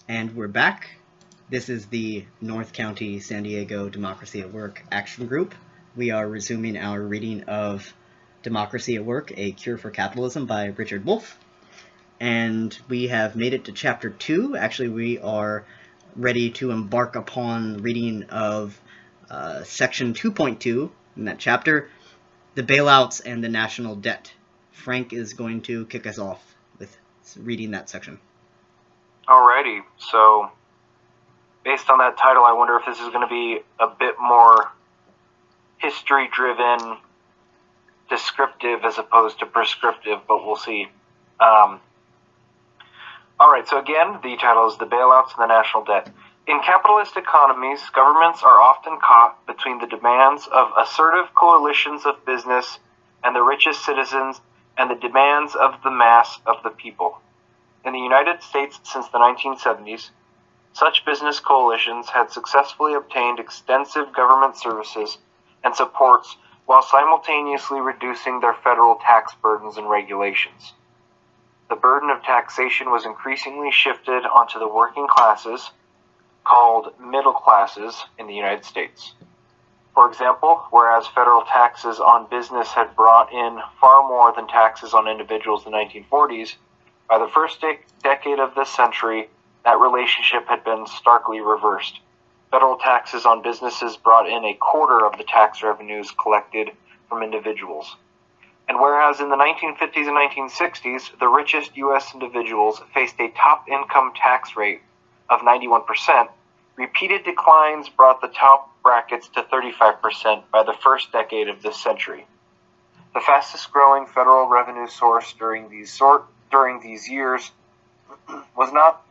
And we're back. This is the North County San Diego Democracy at Work Action Group. We are resuming our reading of Democracy at Work, A Cure for Capitalism by Richard Wolff. And we have made it to Chapter 2. Actually, we are ready to embark upon reading of Section 2.2 in that chapter, the bailouts and the national debt. Frank is going to kick us off with reading that section. Alrighty, so based on that title, I wonder if this is going to be a bit more history-driven, descriptive as opposed to prescriptive, but we'll see. Alright, so again, the title is The Bailouts and the National Debt. In capitalist economies, governments are often caught between the demands of assertive coalitions of business and the richest citizens and the demands of the mass of the people. In the United States since the 1970s, such business coalitions had successfully obtained extensive government services and supports while simultaneously reducing their federal tax burdens and regulations. The burden of taxation was increasingly shifted onto the working classes, called middle classes, in the United States. For example, whereas federal taxes on business had brought in far more than taxes on individuals in the 1940s, by the first decade of this century, that relationship had been starkly reversed. Federal taxes on businesses brought in a quarter of the tax revenues collected from individuals. And whereas in the 1950s and 1960s, the richest U.S. individuals faced a top income tax rate of 91%, repeated declines brought the top brackets to 35% by the first decade of this century. The fastest growing federal revenue source during these years was not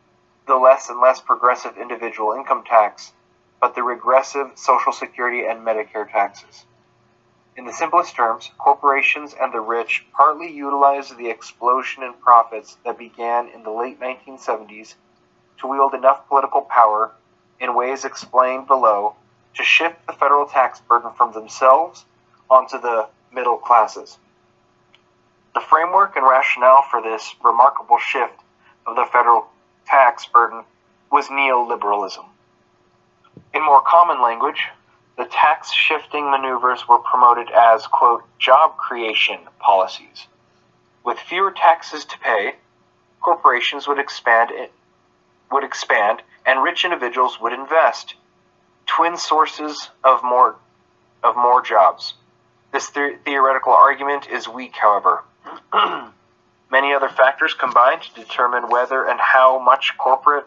the less and less progressive individual income tax, but the regressive Social Security and Medicare taxes. In the simplest terms, corporations and the rich partly utilized the explosion in profits that began in the late 1970s to wield enough political power, in ways explained below, to shift the federal tax burden from themselves onto the middle classes. The framework and rationale for this remarkable shift of the federal tax burden was neoliberalism. In more common language, the tax-shifting maneuvers were promoted as, quote, job creation policies. With fewer taxes to pay, corporations would expand and rich individuals would invest. Twin sources of more jobs. This theoretical argument is weak, however. Many other factors combine to determine whether and how much corporate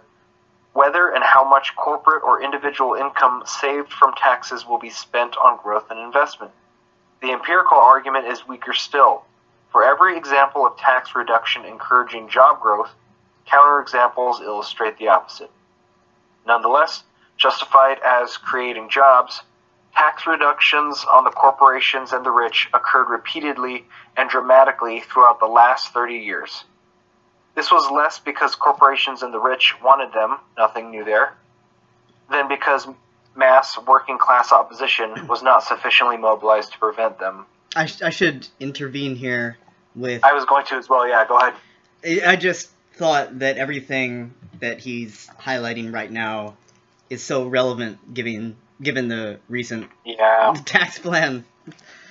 or individual income saved from taxes will be spent on growth and investment. The empirical argument is weaker still. For every example of tax reduction encouraging job growth, counterexamples illustrate the opposite. Nonetheless, justified as creating jobs, tax reductions on the corporations and the rich occurred repeatedly and dramatically throughout the last 30 years. This was less because corporations and the rich wanted them, nothing new there, than because mass working class opposition was not sufficiently mobilized to prevent them. I should intervene here with... I was going to as well, yeah, go ahead. I just thought that everything that he's highlighting right now is so relevant given the recent tax plan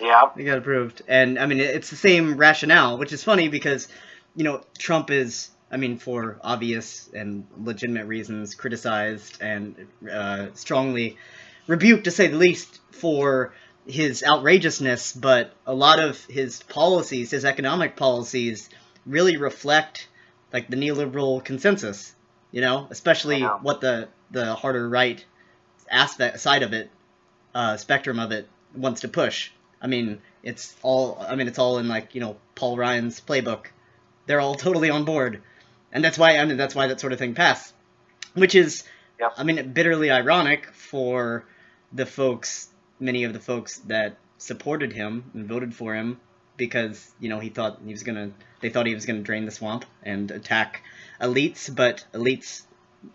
that got approved. And, I mean, it's the same rationale, which is funny because, you know, Trump is, I mean, for obvious and legitimate reasons, criticized and strongly rebuked, to say the least, for his outrageousness, but a lot of his policies, his economic policies, really reflect, like, the neoliberal consensus, you know, especially what the harder right side of it, spectrum of it, wants to push. I mean, it's all in, like, you know, Paul Ryan's playbook. They're all totally on board, and that's why that sort of thing passed, which is, I mean, bitterly ironic for many of the folks that supported him and voted for him, because, you know, they thought he was gonna drain the swamp and attack elites, but elites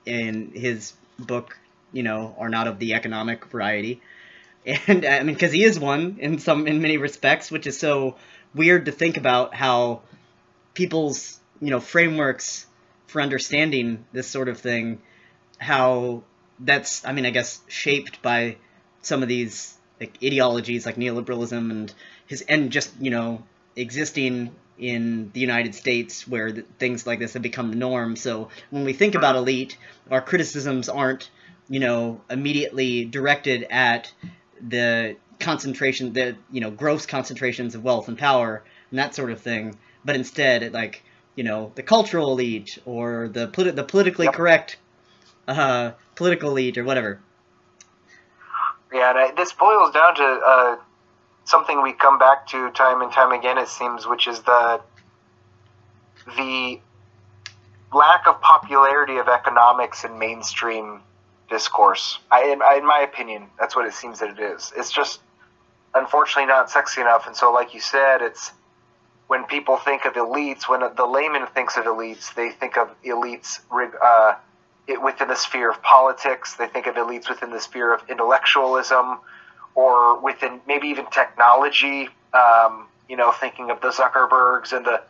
in his book, you know, are not of the economic variety. And I mean, because he is one in many respects, which is so weird to think about how people's, you know, frameworks for understanding this sort of thing how that's, I mean, I guess shaped by some of these like ideologies like neoliberalism and just, you know, existing in the United States where things like this have become the norm. So when we think about elite, our criticisms aren't, you know, immediately directed at the concentration, the, you know, gross concentrations of wealth and power and that sort of thing, but instead, like, you know, the cultural elite or the politically correct political elite or whatever. Yeah, and this boils down to something we come back to time and time again, it seems, which is the lack of popularity of economics in mainstream discourse. In my opinion, that's what it seems that it is. It's just, unfortunately, not sexy enough. And so, like you said, it's when people think of elites, when the layman thinks of elites, they think of elites within the sphere of politics. They think of elites within the sphere of intellectualism, or within maybe even technology. You know, thinking of the Zuckerbergs and the,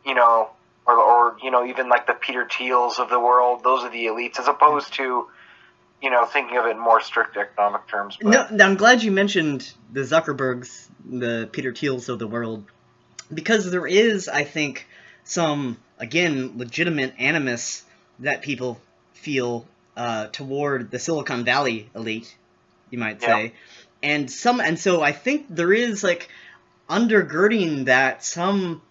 you know, or you know, even like the Peter Thiels of the world. Those are the elites, as opposed to, you know, thinking of it in more strict economic terms. But no, I'm glad you mentioned the Zuckerbergs, the Peter Thiels of the world, because there is, I think, some, again, legitimate animus that people feel toward the Silicon Valley elite, you might say. And so I think there is, like, undergirding that some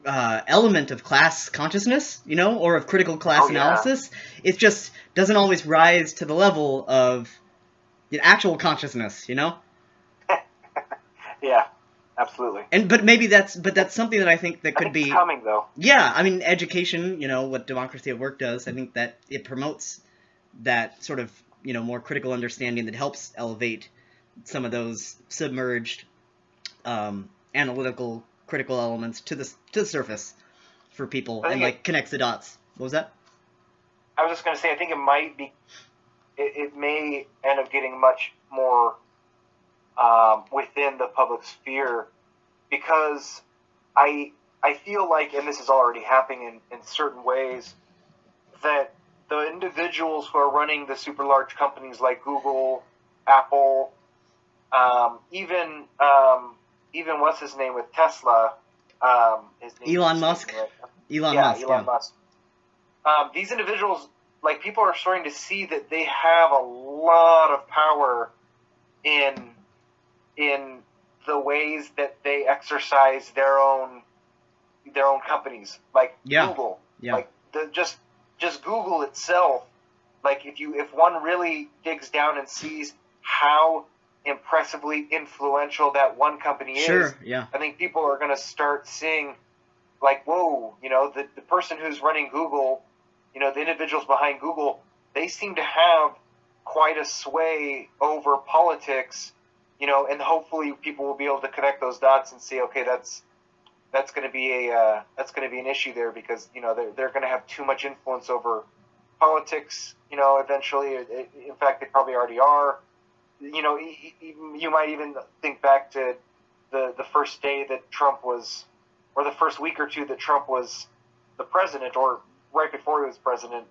element of class consciousness, you know, or of critical class analysis. It just doesn't always rise to the level of actual consciousness, you know? Yeah, absolutely. But that's something that I think that could be coming, though. Yeah, I mean, education, you know, what Democracy at Work does, I think that it promotes that sort of, you know, more critical understanding that helps elevate some of those submerged analytical critical elements to the surface for people, and like connects the dots. What was that? I was just going to say, I think it might be, it may end up getting much more within the public sphere, because I feel like, and this is already happening in certain ways, that the individuals who are running the super large companies like Google, Apple, even what's his name with Tesla, Elon Musk. Elon Musk. These individuals, like, people are starting to see that they have a lot of power in the ways that they exercise their own companies, like Google. Like just Google itself. Like, if one really digs down and sees how impressively influential that one company is, I think people are going to start seeing, like, whoa, you know, the person who's running Google, you know, the individuals behind Google, they seem to have quite a sway over politics, you know, and hopefully people will be able to connect those dots and see, okay, that's going to be an issue there, because, you know, they're going to have too much influence over politics, you know, eventually. In fact, they probably already are. You know, you might even think back to the first day that Trump was, or the first week or two that Trump was the president, or right before he was president,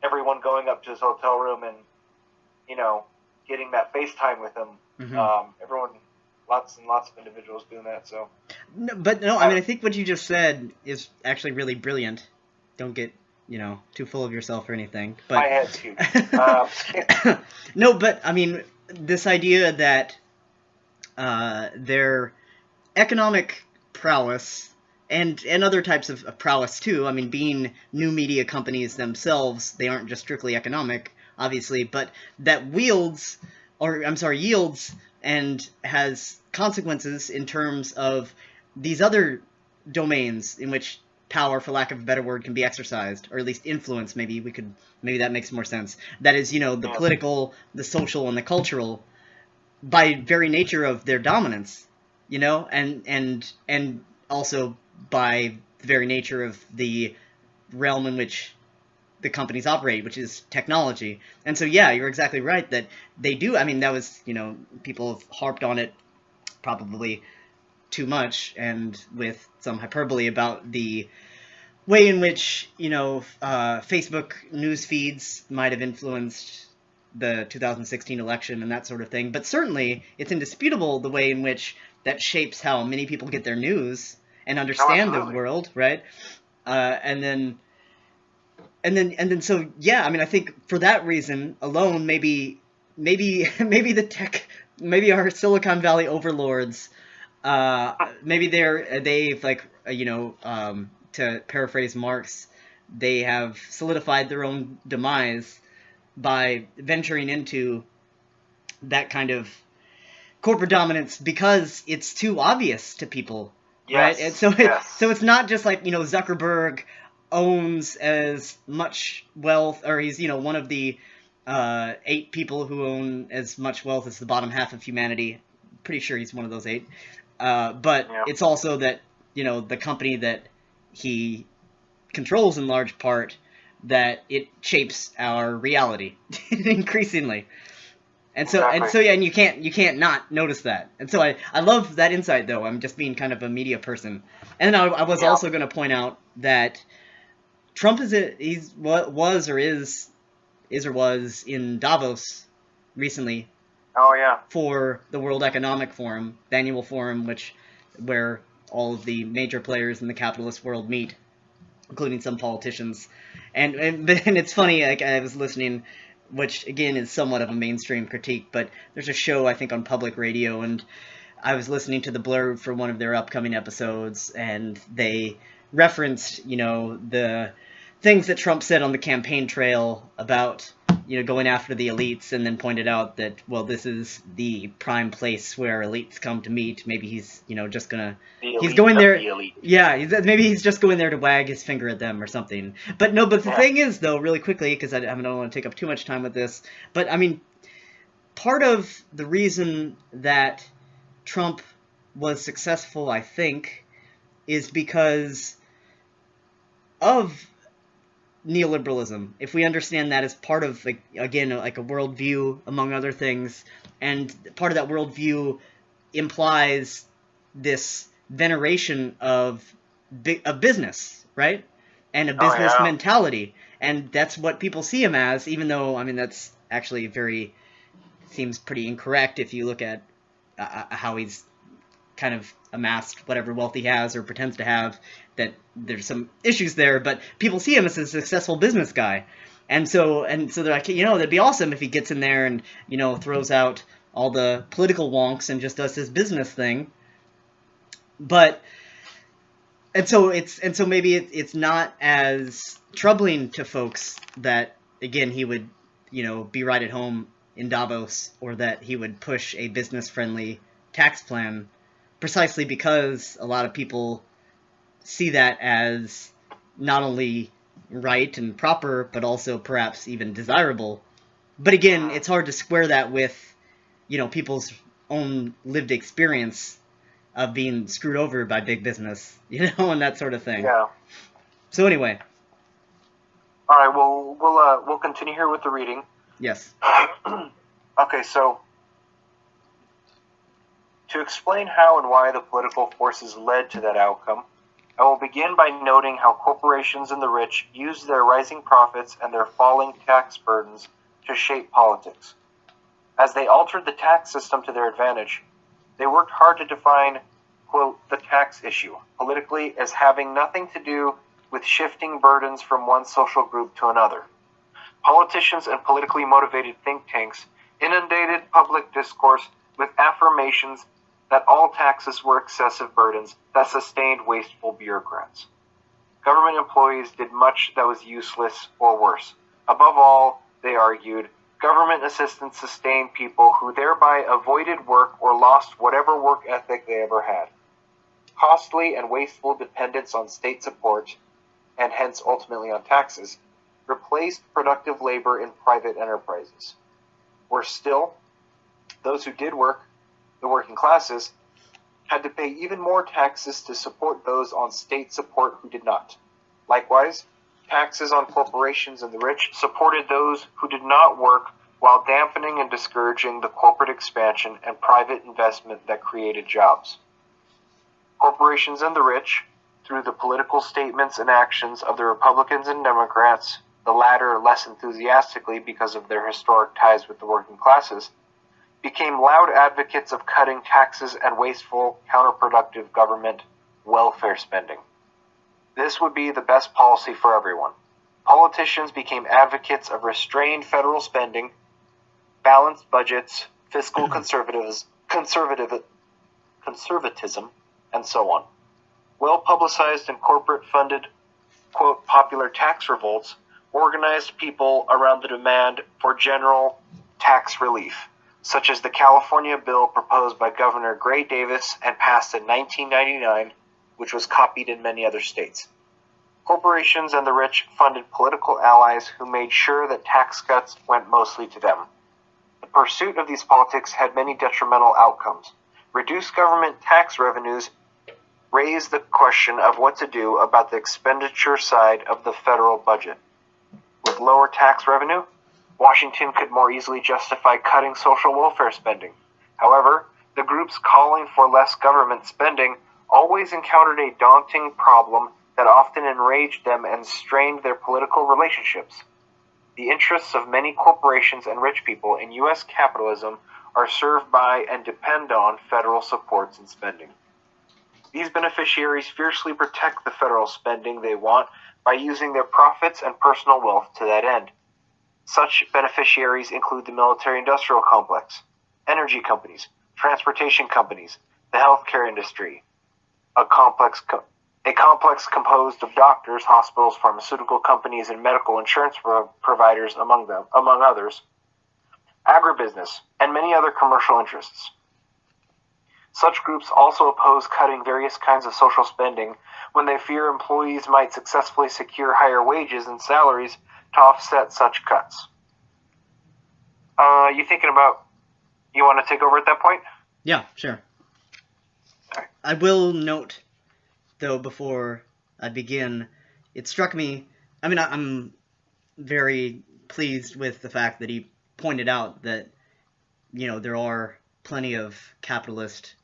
everyone going up to his hotel room and, you know, getting that FaceTime with him. Everyone, lots and lots of individuals doing that. So, I mean, I think what you just said is actually really brilliant. Don't get, you know, too full of yourself or anything. But my head's huge. No, but I mean, this idea that their economic prowess and other types of prowess too. I mean, being new media companies themselves, they aren't just strictly economic, obviously, but that yields and has consequences in terms of these other domains in which power, for lack of a better word, can be exercised, or at least influence. Maybe that makes more sense. That is, you know, the political, the social, and the cultural, by very nature of their dominance, you know, and also by the very nature of the realm in which the companies operate, which is technology. And so, yeah, you're exactly right that they do. I mean, that was, you know, people have harped on it probably too much and with some hyperbole about the way in which, Facebook news feeds might have influenced the 2016 election and that sort of thing, but certainly it's indisputable the way in which that shapes how many people get their news and understand the world, right? And then, so yeah, I mean, I think for that reason alone, maybe our Silicon Valley overlords, maybe they've like, to paraphrase Marx, they have solidified their own demise by venturing into that kind of corporate dominance because it's too obvious to people, right? And so so it's not just like, Zuckerberg owns as much wealth, or he's, one of the 8 people who own as much wealth as the bottom half of humanity. Pretty sure he's one of those 8. But it's also that, the company that he controls in large part, that it shapes our reality increasingly. And so, and you can't not notice that. And so I love that insight, though. I'm just being kind of a media person. And I was also going to point out that Trump was in Davos recently. Oh yeah. For the World Economic Forum, the annual forum, where all of the major players in the capitalist world meet, including some politicians. And it's funny, like, I was listening, which again is somewhat of a mainstream critique, but there's a show, I think, on public radio, and I was listening to the blurb for one of their upcoming episodes, and they referenced, the things that Trump said on the campaign trail about, going after the elites, and then pointed out that, well, this is the prime place where elites come to meet. Maybe he's, just gonna... He's going there... Yeah, maybe he's just going there to wag his finger at them or something. But no, the thing is, though, really quickly, because I don't want to take up too much time with this, but, I mean, part of the reason that Trump was successful, I think, is because of neoliberalism, if we understand that as part of, like, again, like a worldview, among other things, and part of that worldview implies this veneration of business, right? And a business mentality. And that's what people see him as, even though, I mean, that's actually seems pretty incorrect if you look at how he's kind of amassed whatever wealth he has or pretends to have, that there's some issues there, but people see him as a successful business guy. And so they're like, that'd be awesome if he gets in there and, throws out all the political wonks and just does his business thing. But, and so maybe it's not as troubling to folks that, again, he would, be right at home in Davos, or that he would push a business-friendly tax plan, precisely because a lot of people see that as not only right and proper, but also perhaps even desirable. But again, it's hard to square that with, people's own lived experience of being screwed over by big business, and that sort of thing. Yeah. So anyway. All right, well, we'll continue here with the reading. Yes. Okay, so to explain how and why the political forces led to that outcome, I will begin by noting how corporations and the rich used their rising profits and their falling tax burdens to shape politics. As they altered the tax system to their advantage, they worked hard to define, quote, the tax issue, politically, as having nothing to do with shifting burdens from one social group to another. Politicians and politically motivated think tanks inundated public discourse with affirmations that all taxes were excessive burdens that sustained wasteful bureaucrats. Government employees did much that was useless or worse. Above all, they argued, government assistance sustained people who thereby avoided work or lost whatever work ethic they ever had. Costly and wasteful dependence on state support, and hence ultimately on taxes, replaced productive labor in private enterprises. Worse still, those who did work, the working classes, had to pay even more taxes to support those on state support who did not. Likewise, taxes on corporations and the rich supported those who did not work, while dampening and discouraging the corporate expansion and private investment that created jobs. Corporations and the rich, through the political statements and actions of the Republicans and Democrats, the latter less enthusiastically because of their historic ties with the working classes, became loud advocates of cutting taxes and wasteful, counterproductive government welfare spending. This would be the best policy for everyone. Politicians became advocates of restrained federal spending, balanced budgets, fiscal conservatism, and so on. Well-publicized and corporate-funded, quote, popular tax revolts organized people around the demand for general tax relief, such as the California bill proposed by Governor Gray Davis and passed in 1999, which was copied in many other states. Corporations and the rich funded political allies who made sure that tax cuts went mostly to them. The pursuit of these politics had many detrimental outcomes. Reduced government tax revenues raised the question of what to do about the expenditure side of the federal budget. With lower tax revenue, Washington could more easily justify cutting social welfare spending. However, the groups calling for less government spending always encountered a daunting problem that often enraged them and strained their political relationships. The interests of many corporations and rich people in U.S. capitalism are served by and depend on federal supports and spending. These beneficiaries fiercely protect the federal spending they want by using their profits and personal wealth to that end. Such beneficiaries include the military-industrial complex, energy companies, transportation companies, the healthcare industry, a complex composed of doctors, hospitals, pharmaceutical companies, and medical insurance providers, among others, agribusiness, and many other commercial interests. Such groups also oppose cutting various kinds of social spending when they fear employees might successfully secure higher wages and salaries to offset such cuts. You want to take over at that point? Yeah, sure. Right. I will note, though, before I begin, it struck me, I'm very pleased with the fact that he pointed out that, there are plenty of capitalist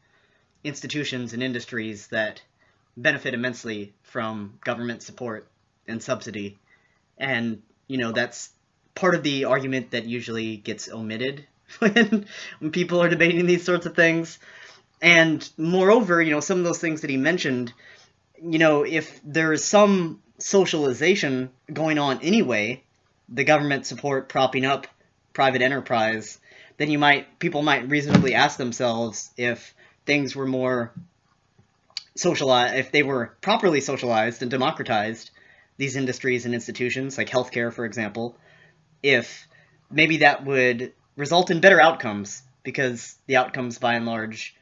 institutions and industries that benefit immensely from government support and subsidy. And, that's part of the argument that usually gets omitted when people are debating these sorts of things. And moreover, some of those things that he mentioned, if there's some socialization going on anyway, the government support propping up private enterprise, then people might reasonably ask themselves if things were more socialized, if they were properly socialized and democratized, these industries and institutions, like healthcare, for example, if maybe that would result in better outcomes, because the outcomes, by and large,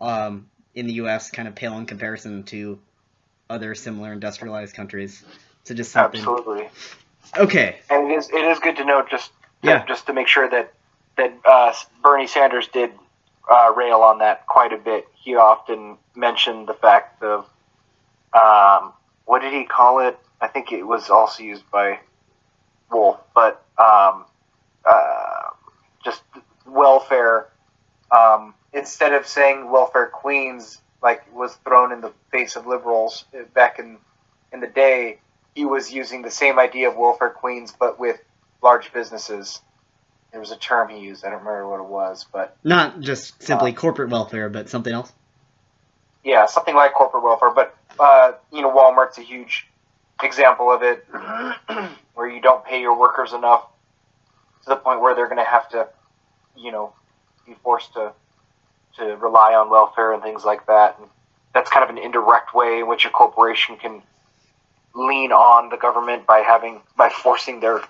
in the U.S. kind of pale in comparison to other similar industrialized countries. So just something. Absolutely. Okay. And it is good to note, just to make sure that Bernie Sanders did rail on that quite a bit. He often mentioned the fact of what did he call it? I think it was also used by Wolff, but just welfare. Instead of saying welfare queens, like was thrown in the face of liberals back in the day, he was using the same idea of welfare queens, but with large businesses. There was a term he used. I don't remember what it was, but not just simply corporate welfare, but something else. Yeah, something like corporate welfare. But Walmart's a huge example of it, where you don't pay your workers enough to the point where they're going to have to, be forced to rely on welfare and things like that. And that's kind of an indirect way in which a corporation can lean on the government by forcing their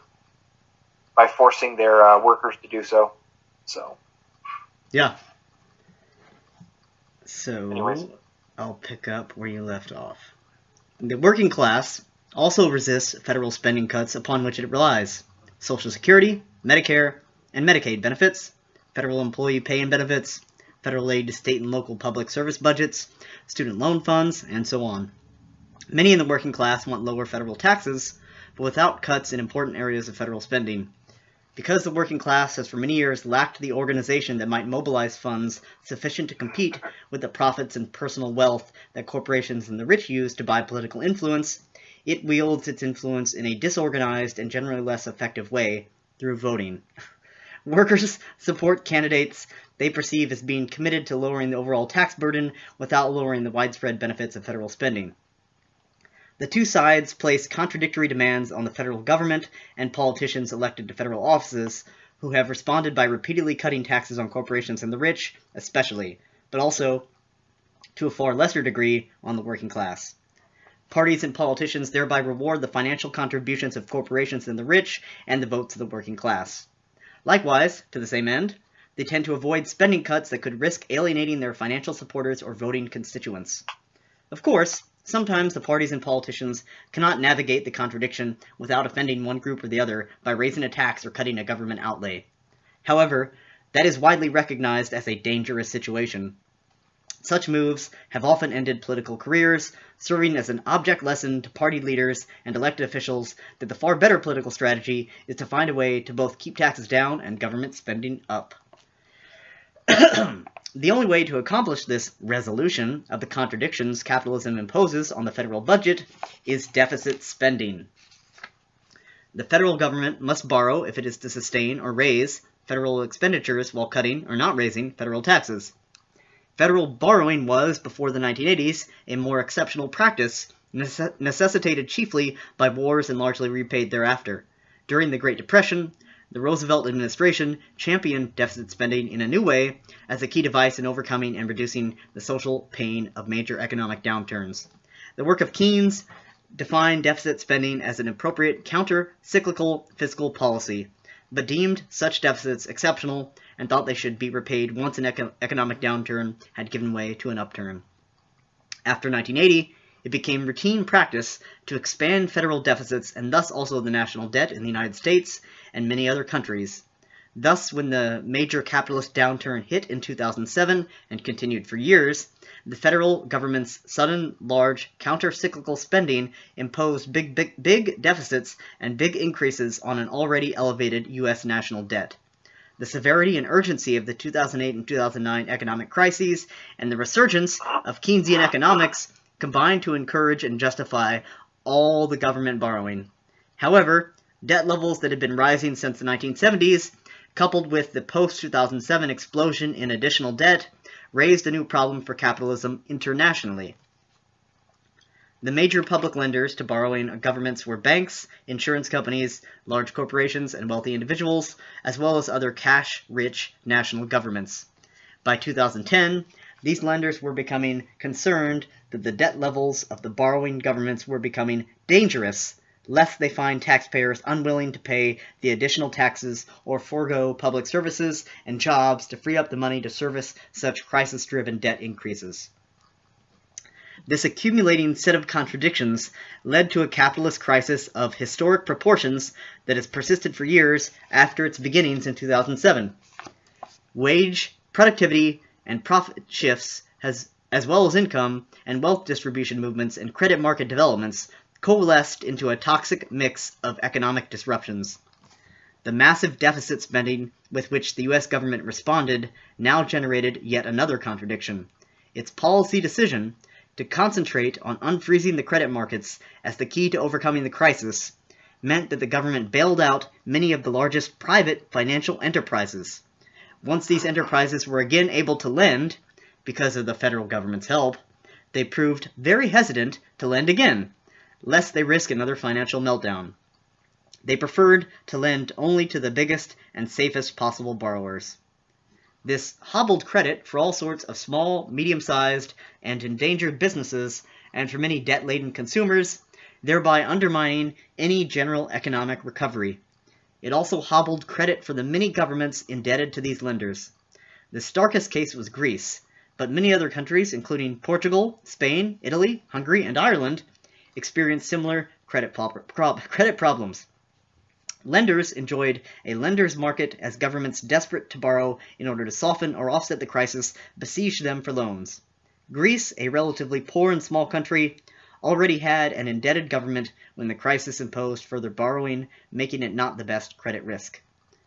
workers to do so. So. Yeah. So, anyways, I'll pick up where you left off. The working class also resists federal spending cuts upon which it relies. Social Security, Medicare, and Medicaid benefits, federal employee pay and benefits, federal aid to state and local public service budgets, student loan funds, and so on. Many in the working class want lower federal taxes, but without cuts in important areas of federal spending. Because the working class has for many years lacked the organization that might mobilize funds sufficient to compete with the profits and personal wealth that corporations and the rich use to buy political influence, it wields its influence in a disorganized and generally less effective way through voting. Workers support candidates they perceive as being committed to lowering the overall tax burden without lowering the widespread benefits of federal spending. The two sides place contradictory demands on the federal government and politicians elected to federal offices, who have responded by repeatedly cutting taxes on corporations and the rich, especially, but also, to a far lesser degree, on the working class. Parties and politicians thereby reward the financial contributions of corporations and the rich and the votes of the working class. Likewise, to the same end, they tend to avoid spending cuts that could risk alienating their financial supporters or voting constituents. Of course, sometimes the parties and politicians cannot navigate the contradiction without offending one group or the other by raising a tax or cutting a government outlay. However, that is widely recognized as a dangerous situation. Such moves have often ended political careers, serving as an object lesson to party leaders and elected officials that the far better political strategy is to find a way to both keep taxes down and government spending up. The only way to accomplish this resolution of the contradictions capitalism imposes on the federal budget is deficit spending. The federal government must borrow if it is to sustain or raise federal expenditures while cutting or not raising federal taxes. Federal borrowing was, before the 1980s, a more exceptional practice, necessitated chiefly by wars and largely repaid thereafter. During the Great Depression, the Roosevelt administration championed deficit spending in a new way as a key device in overcoming and reducing the social pain of major economic downturns. The work of Keynes defined deficit spending as an appropriate counter-cyclical fiscal policy, but deemed such deficits exceptional and thought they should be repaid once an economic downturn had given way to an upturn. After 1980, it became routine practice to expand federal deficits and thus also the national debt in the United States and many other countries. Thus, when the major capitalist downturn hit in 2007 and continued for years, the federal government's sudden, large, counter-cyclical spending imposed big deficits and big increases on an already elevated U.S. national debt. The severity and urgency of the 2008 and 2009 economic crises and the resurgence of Keynesian economics combined to encourage and justify all the government borrowing. However, debt levels that had been rising since the 1970s, coupled with the post-2007 explosion in additional debt, raised a new problem for capitalism internationally. The major public lenders to borrowing governments were banks, insurance companies, large corporations, and wealthy individuals, as well as other cash-rich national governments. By 2010, these lenders were becoming concerned that the debt levels of the borrowing governments were becoming dangerous, lest they find taxpayers unwilling to pay the additional taxes or forego public services and jobs to free up the money to service such crisis-driven debt increases. This accumulating set of contradictions led to a capitalist crisis of historic proportions that has persisted for years after its beginnings in 2007. Wage, productivity, and profit shifts, as well as income and wealth distribution movements and credit market developments, coalesced into a toxic mix of economic disruptions. The massive deficit spending with which the U.S. government responded now generated yet another contradiction. Its policy decision to concentrate on unfreezing the credit markets as the key to overcoming the crisis meant that the government bailed out many of the largest private financial enterprises. Once these enterprises were again able to lend, because of the federal government's help, they proved very hesitant to lend again, lest they risk another financial meltdown. They preferred to lend only to the biggest and safest possible borrowers. This hobbled credit for all sorts of small, medium-sized, and endangered businesses, and for many debt-laden consumers, thereby undermining any general economic recovery. It also hobbled credit for the many governments indebted to these lenders. The starkest case was Greece, but many other countries, including Portugal, Spain, Italy, Hungary, and Ireland, experienced similar credit problems. Lenders enjoyed a lender's market as governments desperate to borrow in order to soften or offset the crisis besieged them for loans. Greece, a relatively poor and small country, already had an indebted government when the crisis imposed further borrowing, making it not the best credit risk.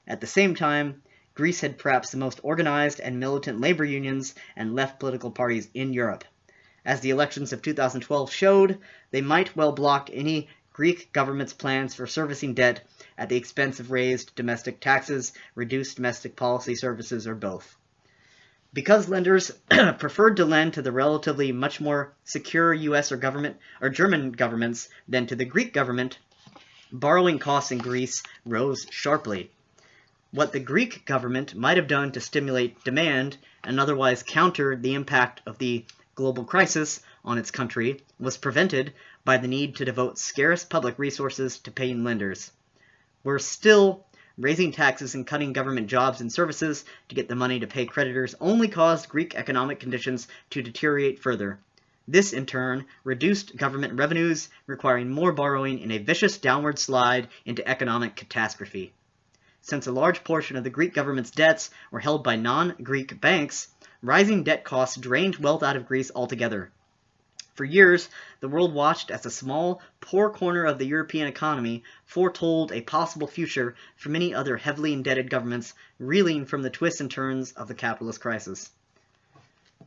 At the same time, Greece had perhaps the most organized and militant labor unions and left political parties in Europe. As the elections of 2012 showed, they might well block any Greek government's plans for servicing debt at the expense of raised domestic taxes, reduced domestic policy services, or both. Because lenders preferred to lend to the relatively much more secure U.S. or German governments than to the Greek government, borrowing costs in Greece rose sharply. What the Greek government might have done to stimulate demand and otherwise counter the impact of the global crisis on its country was prevented by the need to devote scarce public resources to paying lenders. Worse still, raising taxes and cutting government jobs and services to get the money to pay creditors only caused Greek economic conditions to deteriorate further. This, in turn, reduced government revenues, requiring more borrowing in a vicious downward slide into economic catastrophe. Since a large portion of the Greek government's debts were held by non-Greek banks, rising debt costs drained wealth out of Greece altogether. For years, the world watched as a small, poor corner of the European economy foretold a possible future for many other heavily indebted governments reeling from the twists and turns of the capitalist crisis.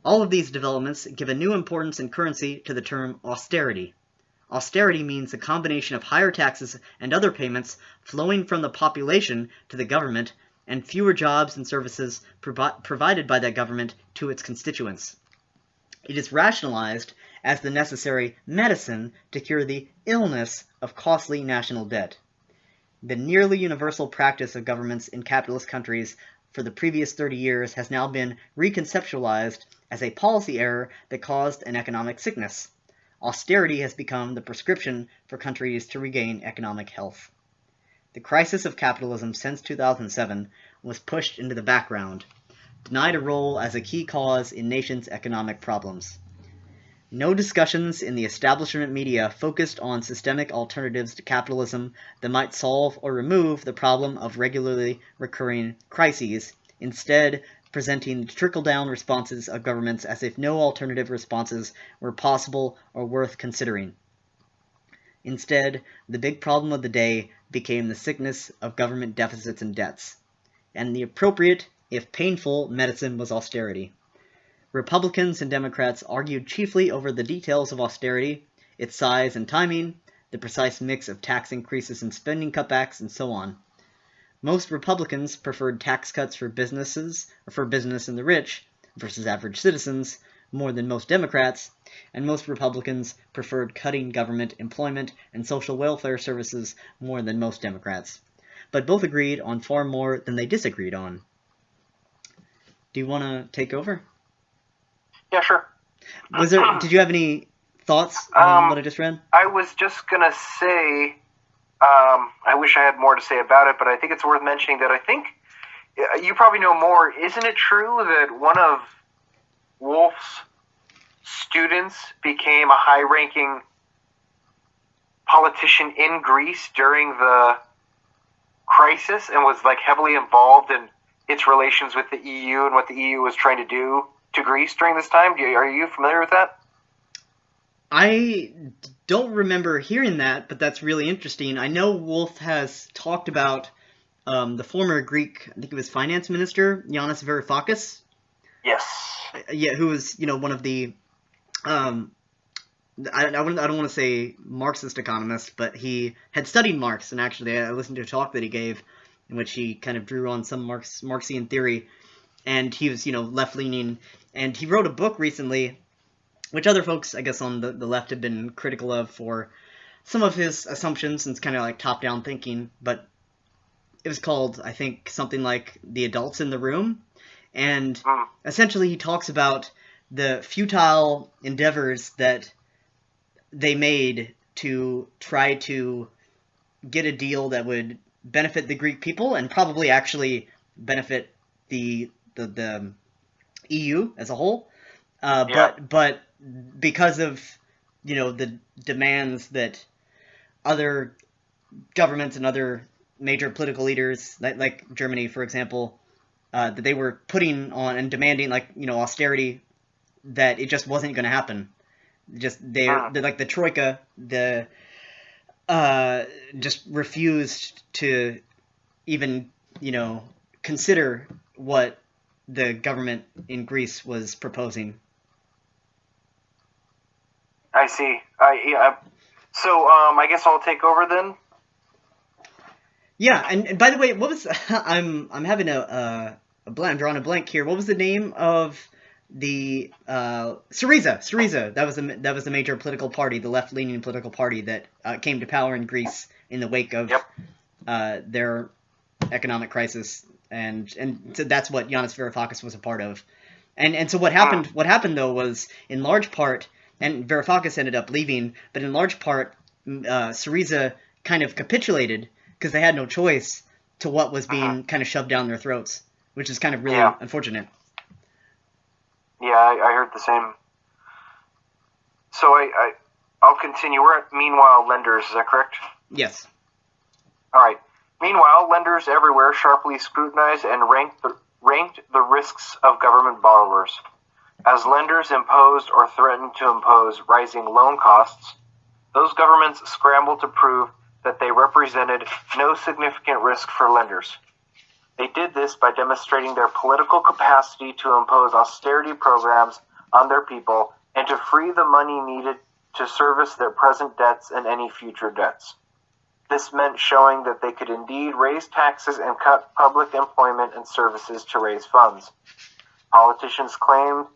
All of these developments give a new importance and currency to the term austerity. Austerity means a combination of higher taxes and other payments flowing from the population to the government and fewer jobs and services provided by that government to its constituents. It is rationalized as the necessary medicine to cure the illness of costly national debt. The nearly universal practice of governments in capitalist countries for the previous 30 years has now been reconceptualized as a policy error that caused an economic sickness. Austerity has become the prescription for countries to regain economic health. The crisis of capitalism since 2007 was pushed into the background, denied a role as a key cause in nations' economic problems. No discussions in the establishment media focused on systemic alternatives to capitalism that might solve or remove the problem of regularly recurring crises, instead presenting the trickle-down responses of governments as if no alternative responses were possible or worth considering. Instead, the big problem of the day became the sickness of government deficits and debts, and the appropriate, if painful, medicine was austerity. Republicans and Democrats argued chiefly over the details of austerity, its size and timing, the precise mix of tax increases and spending cutbacks, and so on. Most Republicans preferred tax cuts for businesses, or for business and the rich, versus average citizens, more than most Democrats, and most Republicans preferred cutting government employment and social welfare services more than most Democrats. But both agreed on far more than they disagreed on. Do you want to take over? Yeah, sure. Did you have any thoughts on what I just read? I was just going to say, I wish I had more to say about it, but I think it's worth mentioning that I think you probably know more. Isn't it true that one of Wolff's students became a high-ranking politician in Greece during the crisis and was like heavily involved in its relations with the EU and what the EU was trying to do to Greece during this time? Are you familiar with that? I don't remember hearing that, but that's really interesting. I know Wolff has talked about the former Greek, I think it was finance minister, Yanis Varoufakis. Yes. Yeah, who was, one of the, I don't want to say Marxist economist, but he had studied Marx, and actually I listened to a talk that he gave in which he kind of drew on some Marxian theory, and he was, left-leaning, and he wrote a book recently, which other folks, I guess, on the left have been critical of for some of his assumptions, and it's kind of like top-down thinking, but it was called, I think, something like The Adults in the Room, and essentially he talks about the futile endeavors that they made to try to get a deal that would benefit the Greek people and probably actually benefit the EU as a whole, but because of the demands that other governments and other major political leaders, like Germany, for example, that they were putting on and demanding, austerity, that it just wasn't going to happen. Just they're like the Troika, just refused to even consider what the government in Greece was proposing. I see. So I guess I'll take over then. Yeah, and by the way, what was I'm having a blank, I'm drawing a blank here. What was the name of the Syriza? Syriza. That was the major political party, the left-leaning political party that came to power in Greece in the wake of their economic crisis, and so that's what Yanis Varoufakis was a part of. And so what happened though was, in large part, and Varoufakis ended up leaving, but in large part, Syriza kind of capitulated because they had no choice to what was being kind of shoved down their throats, which is kind of really unfortunate. Yeah, I heard the same. So I'll continue. We're at meanwhile lenders, is that correct? Yes. All right. Meanwhile, lenders everywhere sharply scrutinized and ranked the risks of government borrowers. As lenders imposed or threatened to impose rising loan costs, those governments scrambled to prove that they represented no significant risk for lenders. They did this by demonstrating their political capacity to impose austerity programs on their people and to free the money needed to service their present debts and any future debts. This meant showing that they could indeed raise taxes and cut public employment and services to raise funds. Politicians claimed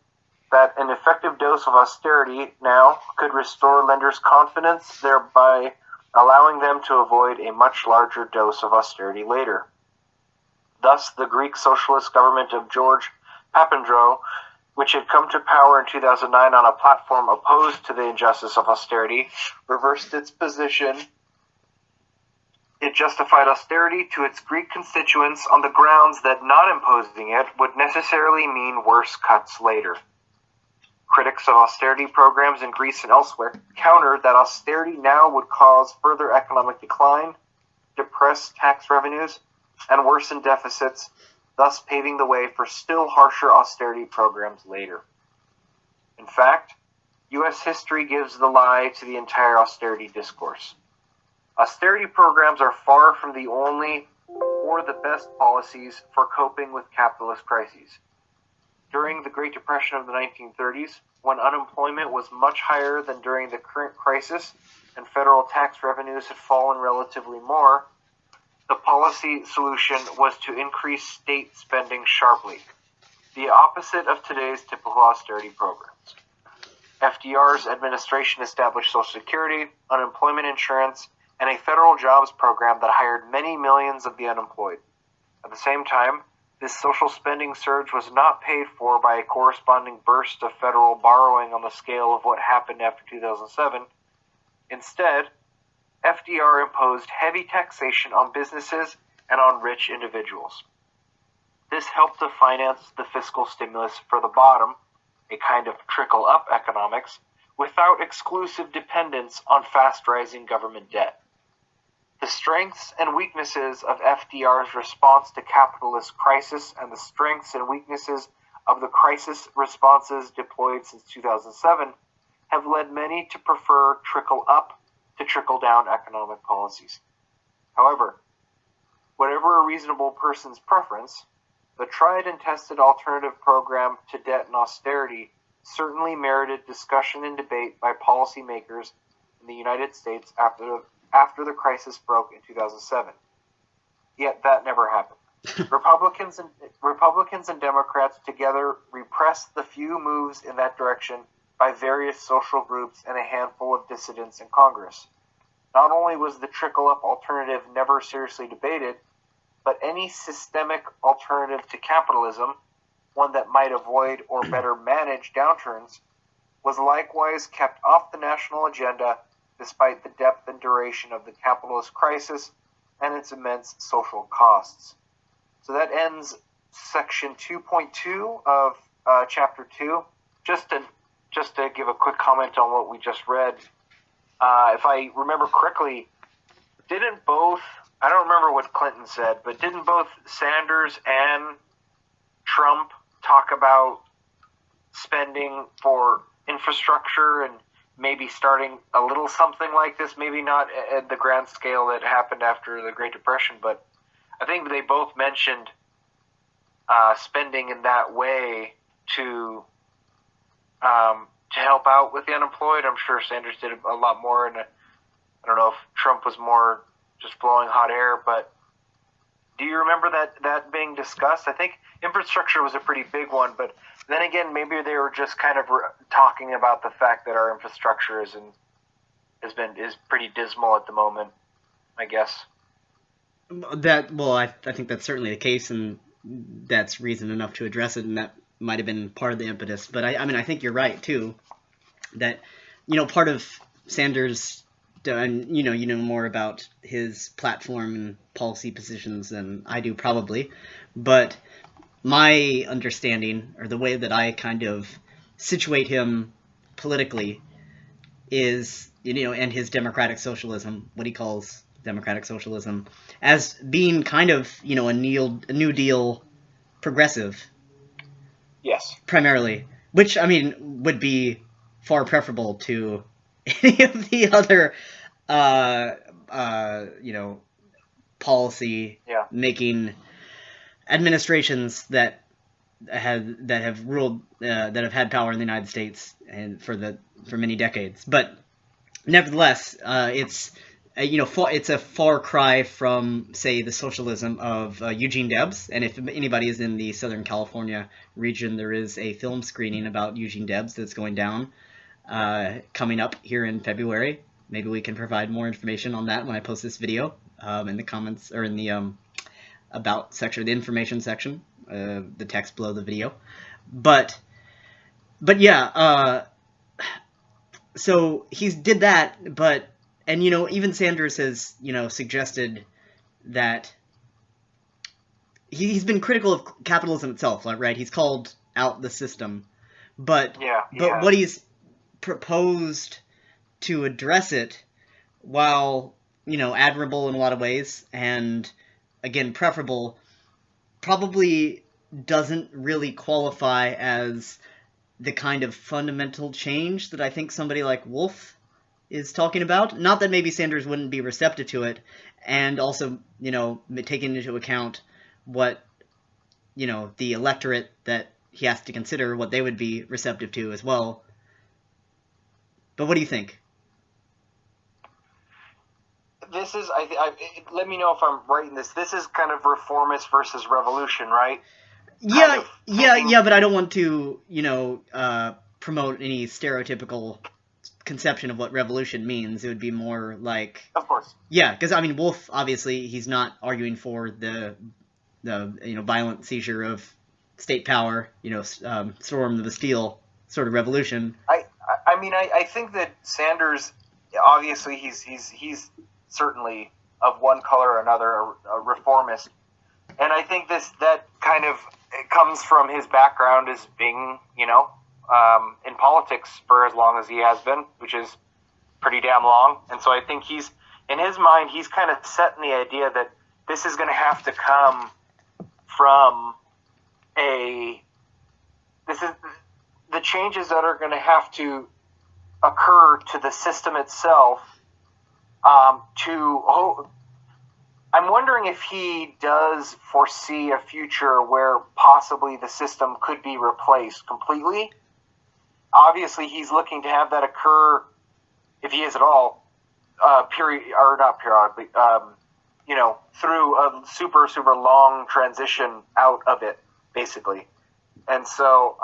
that an effective dose of austerity now could restore lenders' confidence, thereby allowing them to avoid a much larger dose of austerity later. Thus, the Greek socialist government of George Papandreou, which had come to power in 2009 on a platform opposed to the injustice of austerity, reversed its position. It justified austerity to its Greek constituents on the grounds that not imposing it would necessarily mean worse cuts later. Critics of austerity programs in Greece and elsewhere countered that austerity now would cause further economic decline, depress tax revenues, and worsen deficits, thus paving the way for still harsher austerity programs later. In fact, U.S. history gives the lie to the entire austerity discourse. Austerity programs are far from the only or the best policies for coping with capitalist crises. During the Great Depression of the 1930s, when unemployment was much higher than during the current crisis and federal tax revenues had fallen relatively more, the policy solution was to increase state spending sharply, the opposite of today's typical austerity programs. FDR's administration established Social Security, unemployment insurance, and a federal jobs program that hired many millions of the unemployed. At the same time, this social spending surge was not paid for by a corresponding burst of federal borrowing on the scale of what happened after 2007. Instead, FDR imposed heavy taxation on businesses and on rich individuals. This helped to finance the fiscal stimulus for the bottom, a kind of trickle-up economics, without exclusive dependence on fast-rising government debt. The strengths and weaknesses of FDR's response to capitalist crisis and the strengths and weaknesses of the crisis responses deployed since 2007 have led many to prefer trickle-up to trickle-down economic policies. However, whatever a reasonable person's preference, the tried and tested alternative program to debt and austerity certainly merited discussion and debate by policymakers in the United States after the crisis broke in 2007. Yet that never happened. Republicans and Democrats together repressed the few moves in that direction by various social groups and a handful of dissidents in Congress. Not only was the trickle-up alternative never seriously debated, but any systemic alternative to capitalism, one that might avoid or better manage downturns, was likewise kept off the national agenda despite the depth and duration of the capitalist crisis and its immense social costs. So that ends section 2.2 of chapter 2. Just to give a quick comment on what we just read, if I remember correctly, didn't both, I don't remember what Clinton said, but didn't both Sanders and Trump talk about spending for infrastructure and maybe starting a little something like this, maybe not at the grand scale that happened after the Great Depression, but I think they both mentioned spending in that way to help out with the unemployed. I'm sure Sanders did a lot more, and I don't know if Trump was more just blowing hot air, but do you remember that being discussed? I think infrastructure was a pretty big one, but then again, maybe they were just kind of talking about the fact that our infrastructure is pretty dismal at the moment, I guess. I think that's certainly the case, and that's reason enough to address it, and that might have been part of the impetus. But I mean, I think you're right too, that part of Sanders, and you know more about his platform and policy positions than I do probably, but my understanding, or the way that I kind of situate him politically, is and his democratic socialism, what he calls democratic socialism, as being kind of a New Deal progressive. Yes. Primarily, which I mean would be far preferable to any of the other policy making administrations that have ruled that have had power in the United States and for many decades. But nevertheless, it's a far cry from, say, the socialism of Eugene Debs. And if anybody is in the Southern California region, there is a film screening about Eugene Debs that's going down coming up here in February. Maybe we can provide more information on that when I post this video in the comments, or in the about section, the information section, the text below the video. But yeah, so he's did that, and even Sanders has suggested that he's been critical of capitalism itself, right? He's called out the system, but what he's proposed to address it, while admirable in a lot of ways and again preferable, probably doesn't really qualify as the kind of fundamental change that I think somebody like Wolff is talking about. Not that maybe Sanders wouldn't be receptive to it, and also taking into account what the electorate that he has to consider, what they would be receptive to as well. But what do you think? This is let me know if I'm right in this. This is kind of reformist versus revolution, right? Yeah, but I don't want to promote any stereotypical conception of what revolution means. It would be more like, of course, yeah, because I mean, Wolff, obviously he's not arguing for the violent seizure of state power, storm the Bastille sort of revolution. I think that Sanders, obviously he's certainly of one color or another a reformist, and I think that kind of comes from his background as being in politics for as long as he has been, which is pretty damn long. And so I think in his mind, he's kind of setting the idea that this is going to have to come from the changes that are going to have to occur to the system itself. I'm wondering if he does foresee a future where possibly the system could be replaced completely. Obviously, he's looking to have that occur, if he is at all, through a super, super long transition out of it, basically. And so,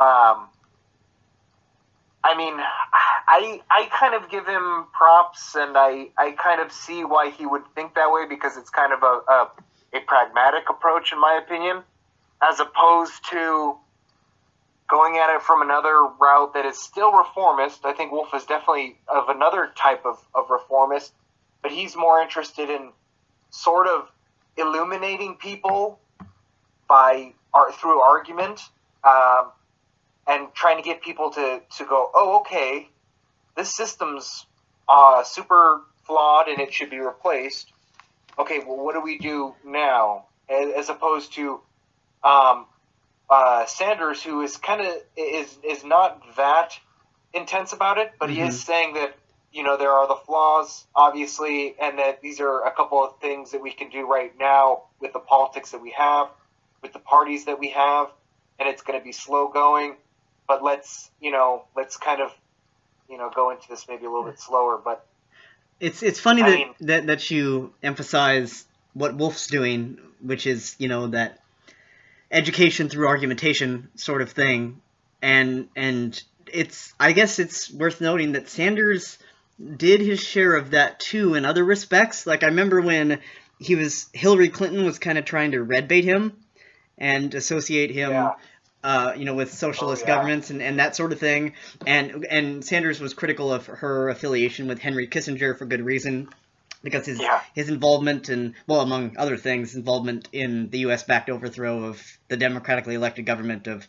I kind of give him props, and I kind of see why he would think that way, because it's kind of a pragmatic approach, in my opinion, as opposed to going at it from another route that is still reformist. I think Wolff is definitely of another type of reformist, but he's more interested in sort of illuminating people through argument, and trying to get people to go, oh, okay, this system's super flawed and it should be replaced. Okay, well, what do we do now? As opposed to Sanders, who is kind of is not that intense about it, but he is saying that there are the flaws, obviously, and that these are a couple of things that we can do right now with the politics that we have, with the parties that we have, and it's going to be slow going, but let's kind of, go into this maybe a little bit slower, but it's funny that you emphasize what Wolff's doing, which is, that education through argumentation sort of thing, and I guess it's worth noting that Sanders did his share of that too in other respects. Like, I remember when Hillary Clinton was kind of trying to red bait him and associate him with socialist governments and that sort of thing, and Sanders was critical of her affiliation with Henry Kissinger for good reason, because his involvement in, well, among other things, involvement in the U.S.-backed overthrow of the democratically elected government of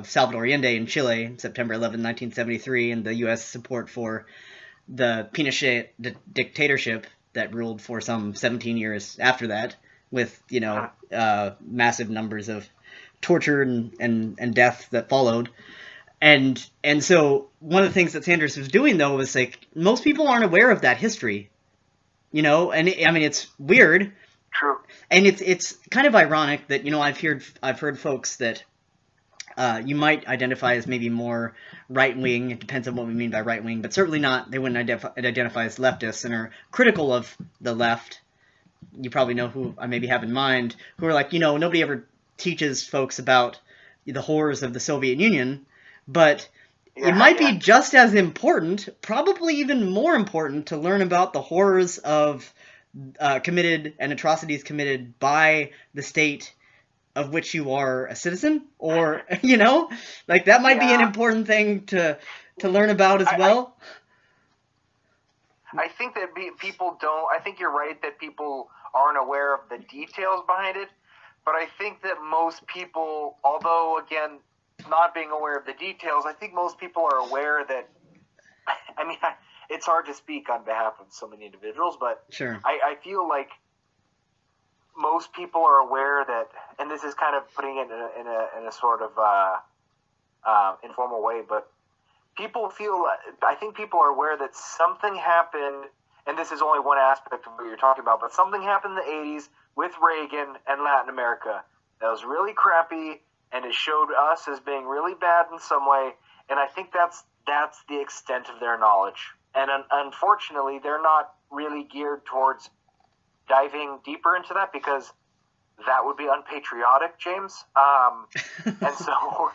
Salvador Allende in Chile in September 11, 1973, and the U.S. support for the Pinochet dictatorship that ruled for some 17 years after that, with, massive numbers of torture and death that followed. And so one of the things that Sanders was doing, though, was like, most people aren't aware of that history, and I mean, it's weird. True. And it's kind of ironic that, I've heard folks that you might identify as maybe more right-wing. It depends on what we mean by right-wing, but certainly not, they wouldn't identify as leftists and are critical of the left. You probably know who I maybe have in mind, who are like, nobody ever teaches folks about the horrors of the Soviet Union, but it might be just as important, probably even more important, to learn about the horrors of committed and atrocities committed by the state of which you are a citizen, or, like, that might be an important thing to learn about as well. I think that people don't, I think you're right that people aren't aware of the details behind it, but I think that most people, although, again, not being aware of the details, I think most people are aware that, I mean, it's hard to speak on behalf of so many individuals, but sure. I feel like most people are aware that, and this is kind of putting it in a sort of informal way, but I think people are aware that something happened, and this is only one aspect of what you're talking about, but something happened in the 80s with Reagan and Latin America that was really crappy, and it showed us as being really bad in some way, and I think that's the extent of their knowledge. And unfortunately, they're not really geared towards diving deeper into that, because that would be unpatriotic, James. And so,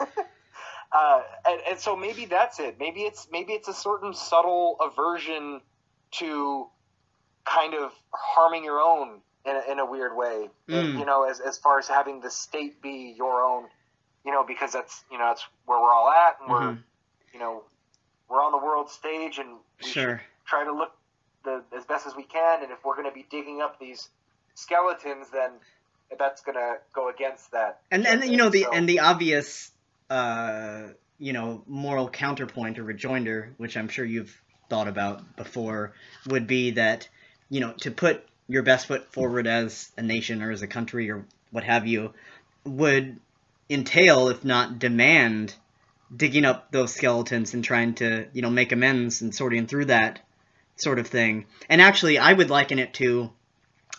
and so maybe that's it. Maybe it's a certain subtle aversion to kind of harming your own in a weird way. As far as having the state be your own, because that's that's where we're all at, and we're on the world stage, and we should try to look as best as we can, and if we're going to be digging up these skeletons, then that's going to go against that. And the obvious moral counterpoint or rejoinder, which I'm sure you've thought about before, would be that to put your best foot forward as a nation or as a country or what have you would entail, if not demand, digging up those skeletons and trying to make amends and sorting through that sort of thing. And actually, I would liken it to,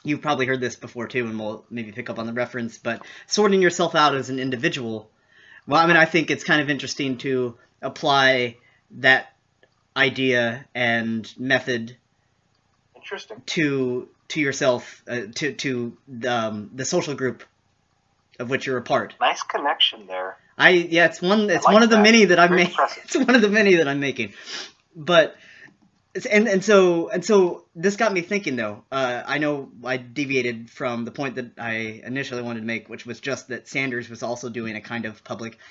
you've probably heard this before too, and we'll maybe pick up on the reference, but sorting yourself out as an individual. Well, I mean, I think it's kind of interesting to apply that idea and method to yourself, to the social group of which you're a part. Nice connection there. It's one of the many that I'm making. It's one of the many that I'm making. But and so this got me thinking, though. I know I deviated from the point that I initially wanted to make, which was just that Sanders was also doing a kind of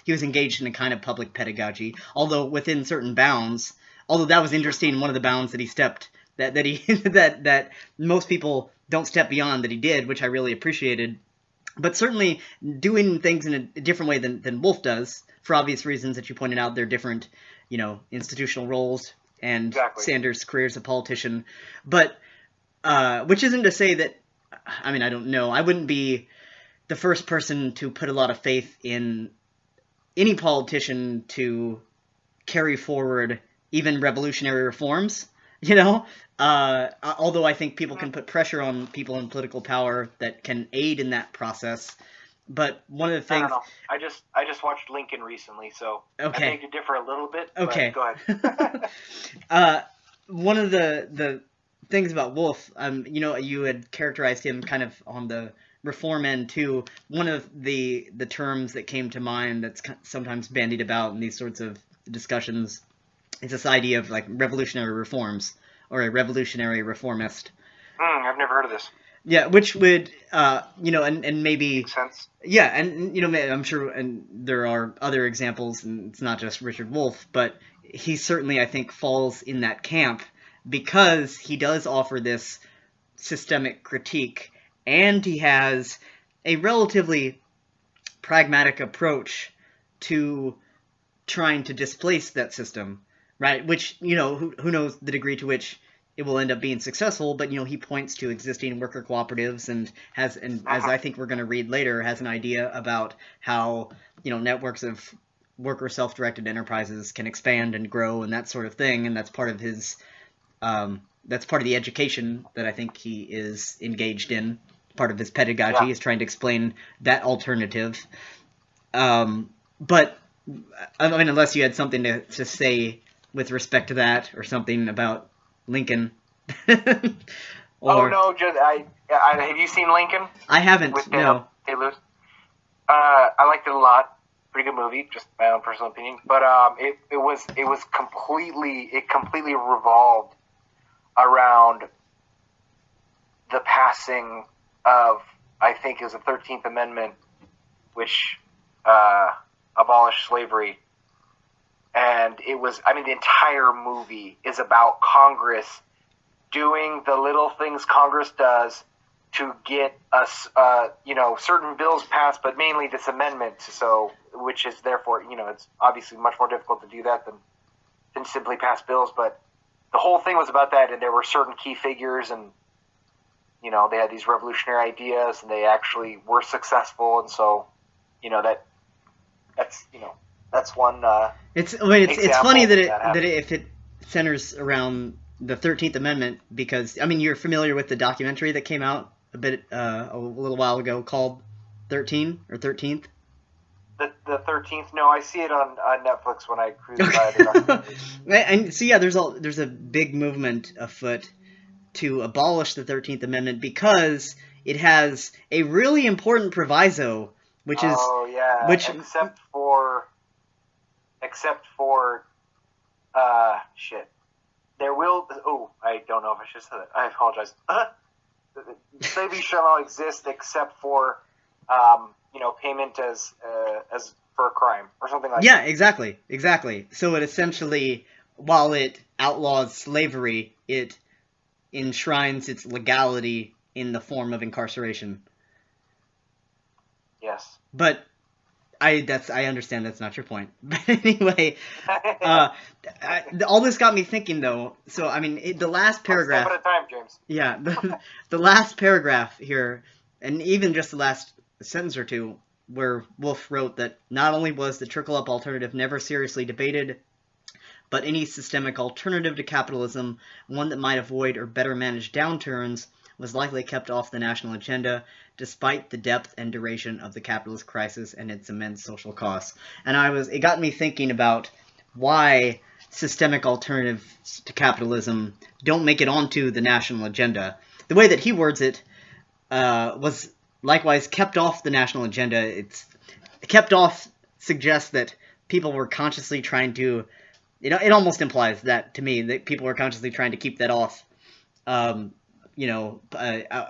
he was engaged in a kind of public pedagogy, although within certain bounds. Although that was interesting, one of the bounds that he stepped, that most people don't step beyond, that he did, which I really appreciated. But certainly doing things in a different way than Wolff does, for obvious reasons that you pointed out. They're different, institutional roles, and exactly. Sanders' career as a politician. But, which isn't to say that, I mean, I don't know. I wouldn't be the first person to put a lot of faith in any politician to carry forward even revolutionary reforms. You know, although I think people can put pressure on people in political power that can aid in that process. But one of the things I don't know. I just watched Lincoln recently, so okay. I beg to differ a little bit. Okay, but go ahead. One of the things about Wolff, you know, you had characterized him kind of on the reform end too. One of the terms that came to mind that's sometimes bandied about in these sorts of discussions is this idea of like revolutionary reforms or a revolutionary reformist. I've never heard of this. Yeah, which would, you know, and maybe makes sense. Yeah, and you know, I'm sure, and there are other examples, and it's not just Richard Wolff, but he certainly, I think, falls in that camp because he does offer this systemic critique, and he has a relatively pragmatic approach to trying to displace that system, right? Which, you know, who knows the degree to which it will end up being successful, but, you know, he points to existing worker cooperatives and has, and as I think we're going to read later, has an idea about how, you know, networks of worker self-directed enterprises can expand and grow and that sort of thing, and that's part of his, that's part of the education that I think he is engaged in. Part of his pedagogy is trying to explain that alternative. But, I mean, unless you had something to say with respect to that, or something about Lincoln. Oh no, just have you seen Lincoln? I haven't. With no. Day-Lewis? I liked it a lot. Pretty good movie, just my own personal opinion. But it completely revolved around the passing of, I think it was the 13th Amendment, which abolished slavery. And it was, I mean, the entire movie is about Congress doing the little things Congress does to get us, you know, certain bills passed, but mainly this amendment. So, which is therefore, you know, it's obviously much more difficult to do that than simply pass bills. But the whole thing was about that, and there were certain key figures, and, you know, they had these revolutionary ideas, and they actually were successful. And so, you know, that's, you know, that's one. It's funny that if it centers around the 13th Amendment, because I mean, you're familiar with the documentary that came out a little while ago called 13 or 13th. The 13th? No, I see it on Netflix when I cruise by the documentary. And so yeah, there's a big movement afoot to abolish the 13th Amendment because it has a really important proviso, which is except for shit. There will. Oh, I don't know if I should say that. I apologize. Slavery shall not exist except for, you know, payment as for a crime or something like that. Yeah, exactly. So it essentially, while it outlaws slavery, it enshrines its legality in the form of incarceration. Yes. But I understand that's not your point. But anyway, all this got me thinking, though. So, I mean, the last paragraph... One step at a time, James. Yeah, the last paragraph here, and even just the last sentence or two, where Wolff wrote that not only was the trickle-up alternative never seriously debated, but any systemic alternative to capitalism, one that might avoid or better manage downturns, was likely kept off the national agenda, despite the depth and duration of the capitalist crisis and its immense social costs. And it got me thinking about why systemic alternatives to capitalism don't make it onto the national agenda. The way that he words it was likewise kept off the national agenda. It's kept off suggests that people were consciously trying to, it almost implies that to me, that people were consciously trying to keep that off, you know,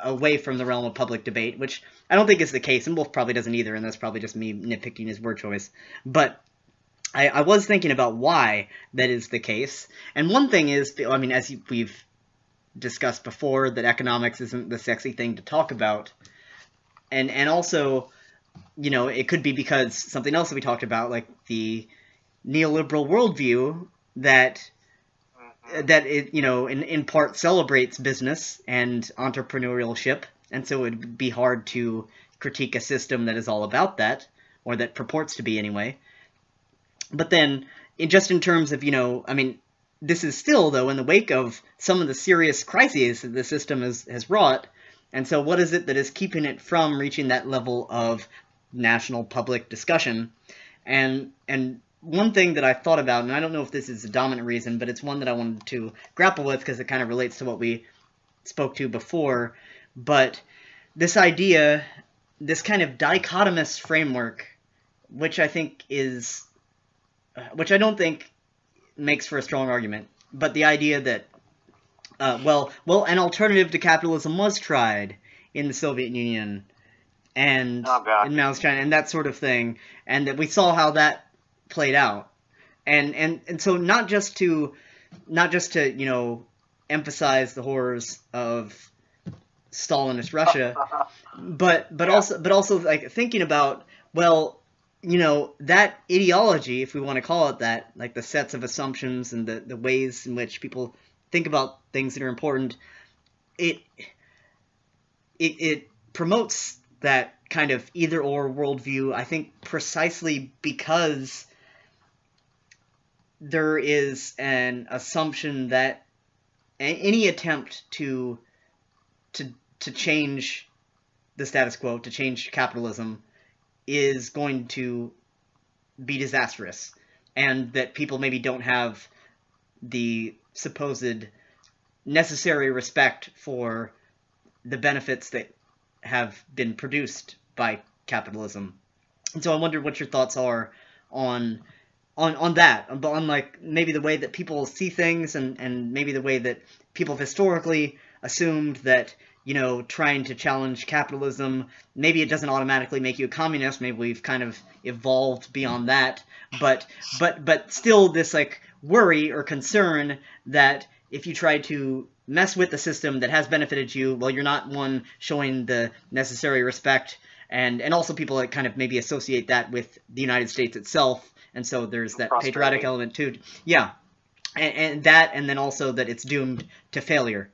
away from the realm of public debate, which I don't think is the case, and Wolff probably doesn't either, and that's probably just me nitpicking his word choice. But I was thinking about why that is the case, and one thing is, I mean, as we've discussed before, that economics isn't the sexy thing to talk about, and also, you know, it could be because something else that we talked about, like the neoliberal worldview that it, you know, in part celebrates business and entrepreneurship, and so it would be hard to critique a system that is all about that, or that purports to be anyway. But then, just in terms of, you know, I mean, this is still, though, in the wake of some of the serious crises that the system has wrought. And so what is it that is keeping it from reaching that level of national public discussion? And one thing that I've thought about, and I don't know if this is a dominant reason, but it's one that I wanted to grapple with because it kind of relates to what we spoke to before, but this idea, this kind of dichotomous framework, which I don't think makes for a strong argument, but the idea that, well, an alternative to capitalism was tried in the Soviet Union and in Mao's China and that sort of thing, and that we saw how that played out, and so not just to emphasize the horrors of Stalinist Russia, but also like thinking about, well, that ideology, if we want to call it that, like the sets of assumptions and the ways in which people think about things that are important, it promotes that kind of either-or worldview, I think, precisely because there is an assumption that any attempt to change the status quo, to change capitalism, is going to be disastrous, and that people maybe don't have the supposed necessary respect for the benefits that have been produced by capitalism. And so I wonder what your thoughts are on that, on like maybe the way that people see things, and maybe the way that people have historically assumed that, trying to challenge capitalism, maybe it doesn't automatically make you a communist. Maybe we've kind of evolved beyond that, but still this like worry or concern that if you try to mess with the system that has benefited you, well, you're not one showing the necessary respect, and also people that kind of maybe associate that with the United States itself, and so there's that patriotic element too. Yeah, and then also that it's doomed to failure.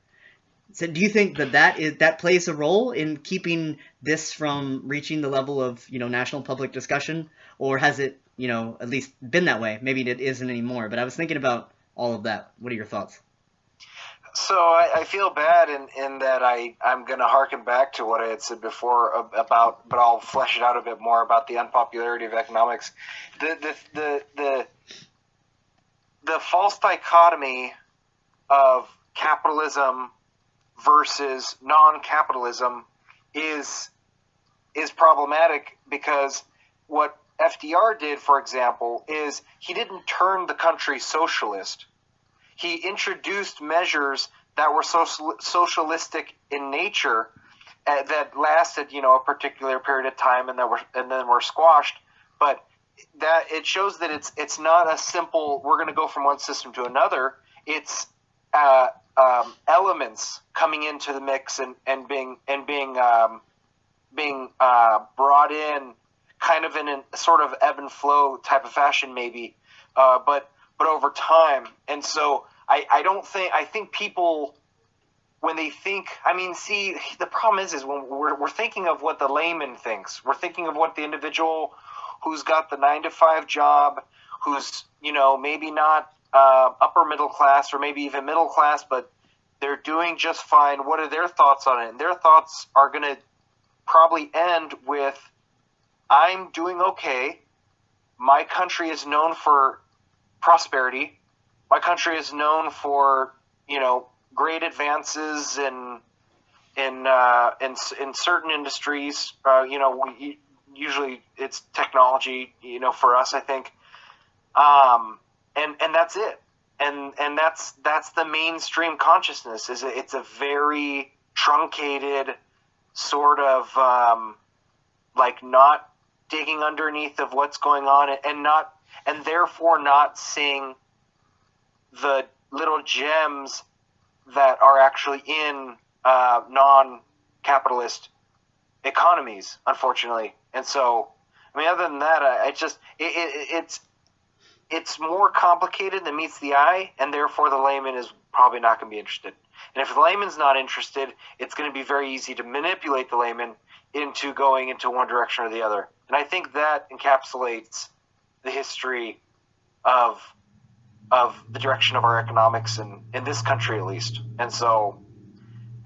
So do you think that plays a role in keeping this from reaching the level of, national public discussion, or has it, at least been that way? Maybe it isn't anymore, but I was thinking about all of that. What are your thoughts? So I feel bad in that I'm going to harken back to what I had said before about, but I'll flesh it out a bit more about the unpopularity of economics. The false dichotomy of capitalism versus non-capitalism is problematic, because what FDR did, for example, is he didn't turn the country socialist. He introduced measures that were socialistic in nature, that lasted, a particular period of time, and then were squashed. But that it shows that it's not a simple, we're going to go from one system to another. It's elements coming into the mix and being brought in kind of in a sort of ebb and flow type of fashion, maybe, but over time. And so I think people, when they think, see, the problem is when we're thinking of what the layman thinks. We're thinking of what the individual who's got the 9-to-5 job, who's, maybe not upper middle class or maybe even middle class, but they're doing just fine. What are their thoughts on it? And their thoughts are going to probably end with, I'm doing okay. My country is known for prosperity. My country is known for, great advances in certain industries. Usually it's technology, for us, I think. And that's it. And that's the mainstream consciousness. It's a very truncated sort of like not digging underneath of what's going on, and therefore not seeing the little gems that are actually in non-capitalist economies, unfortunately. And so, other than that, it's more complicated than meets the eye, and therefore the layman is probably not going to be interested. And if the layman's not interested, it's going to be very easy to manipulate the layman into going into one direction or the other. And I think that encapsulates the history of of the direction of our economics in this country, at least. And so,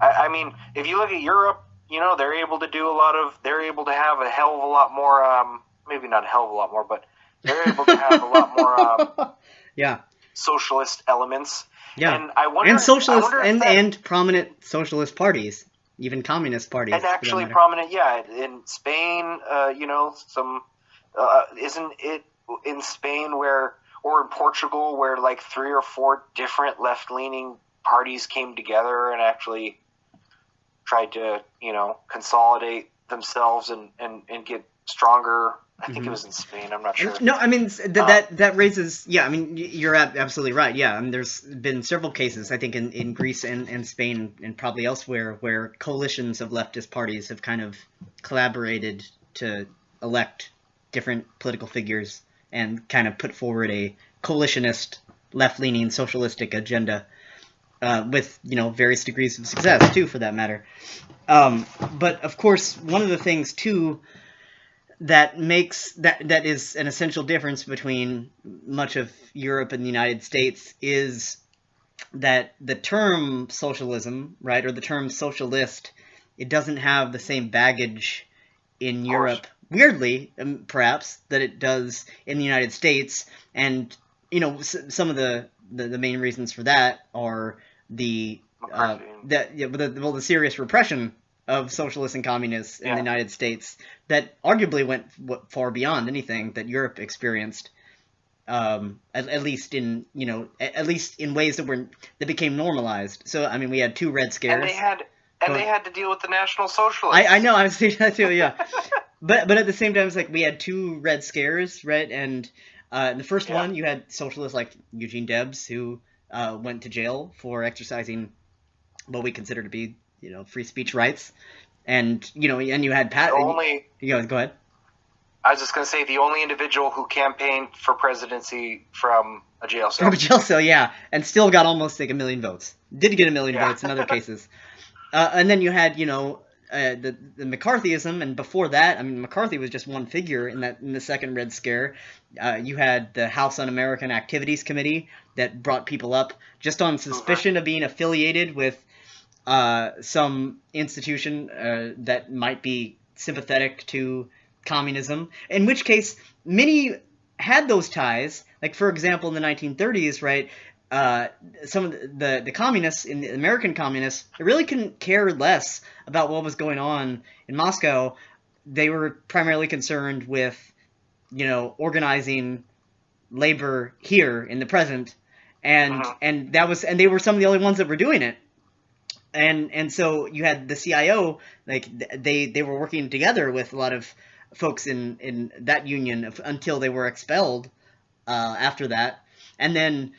I mean, if you look at Europe, you know, they're able to have a hell of a lot more, maybe not a hell of a lot more, but they're able to have a lot more, yeah, socialist elements. Yeah, and I wonder, and prominent socialist parties, even communist parties, and actually prominent, in Spain, you know, some isn't it in Spain or in Portugal where like 3 or 4 different left-leaning parties came together and actually tried to, you know, consolidate themselves and get stronger. I think it was in Spain. I'm not sure. No, I mean that raises. Yeah, I mean you're absolutely right. Yeah, I mean there's been several cases I think in Greece and Spain and probably elsewhere where coalitions of leftist parties have kind of collaborated to elect different political figures and kind of put forward a coalitionist, left-leaning, socialistic agenda with, you know, various degrees of success too, for that matter. But of course, one of the things too that makes that is an essential difference between much of Europe and the United States is that the term socialism, right, or the term socialist, it doesn't have the same baggage in Europe, weirdly, perhaps, that it does in the United States. And, you know, some of the main reasons for that are the serious repression of socialists and communists in the United States that arguably went far beyond anything that Europe experienced, at least in ways that became normalized. So I mean, we had 2 Red Scares, and they had to deal with the National Socialists. I know, I was thinking that too, yeah. but at the same time, it's like we had 2 Red Scares, right? And in the first one, you had socialists like Eugene Debs who went to jail for exercising what we consider to be, you know, free speech rights, and you know, and you had Pat. Go ahead. I was just going to say the only individual who campaigned for presidency from a jail cell. From a jail cell, yeah, and still got almost like 1 million votes. Did get 1 million votes in other cases. And then you had, you know, the McCarthyism, and before that, I mean, McCarthy was just one figure in the second Red Scare. You had the House Un-American Activities Committee that brought people up just on suspicion of being affiliated with some institution that might be sympathetic to communism, in which case many had those ties. Like, for example, in the 1930s, right, some of the communists, in the American communists, they really couldn't care less about what was going on in Moscow. They were primarily concerned with, you know, organizing labor here in the present, and they were some of the only ones that were doing it. And so you had the CIO, like they were working together with a lot of folks in that union until they were expelled after that. And then,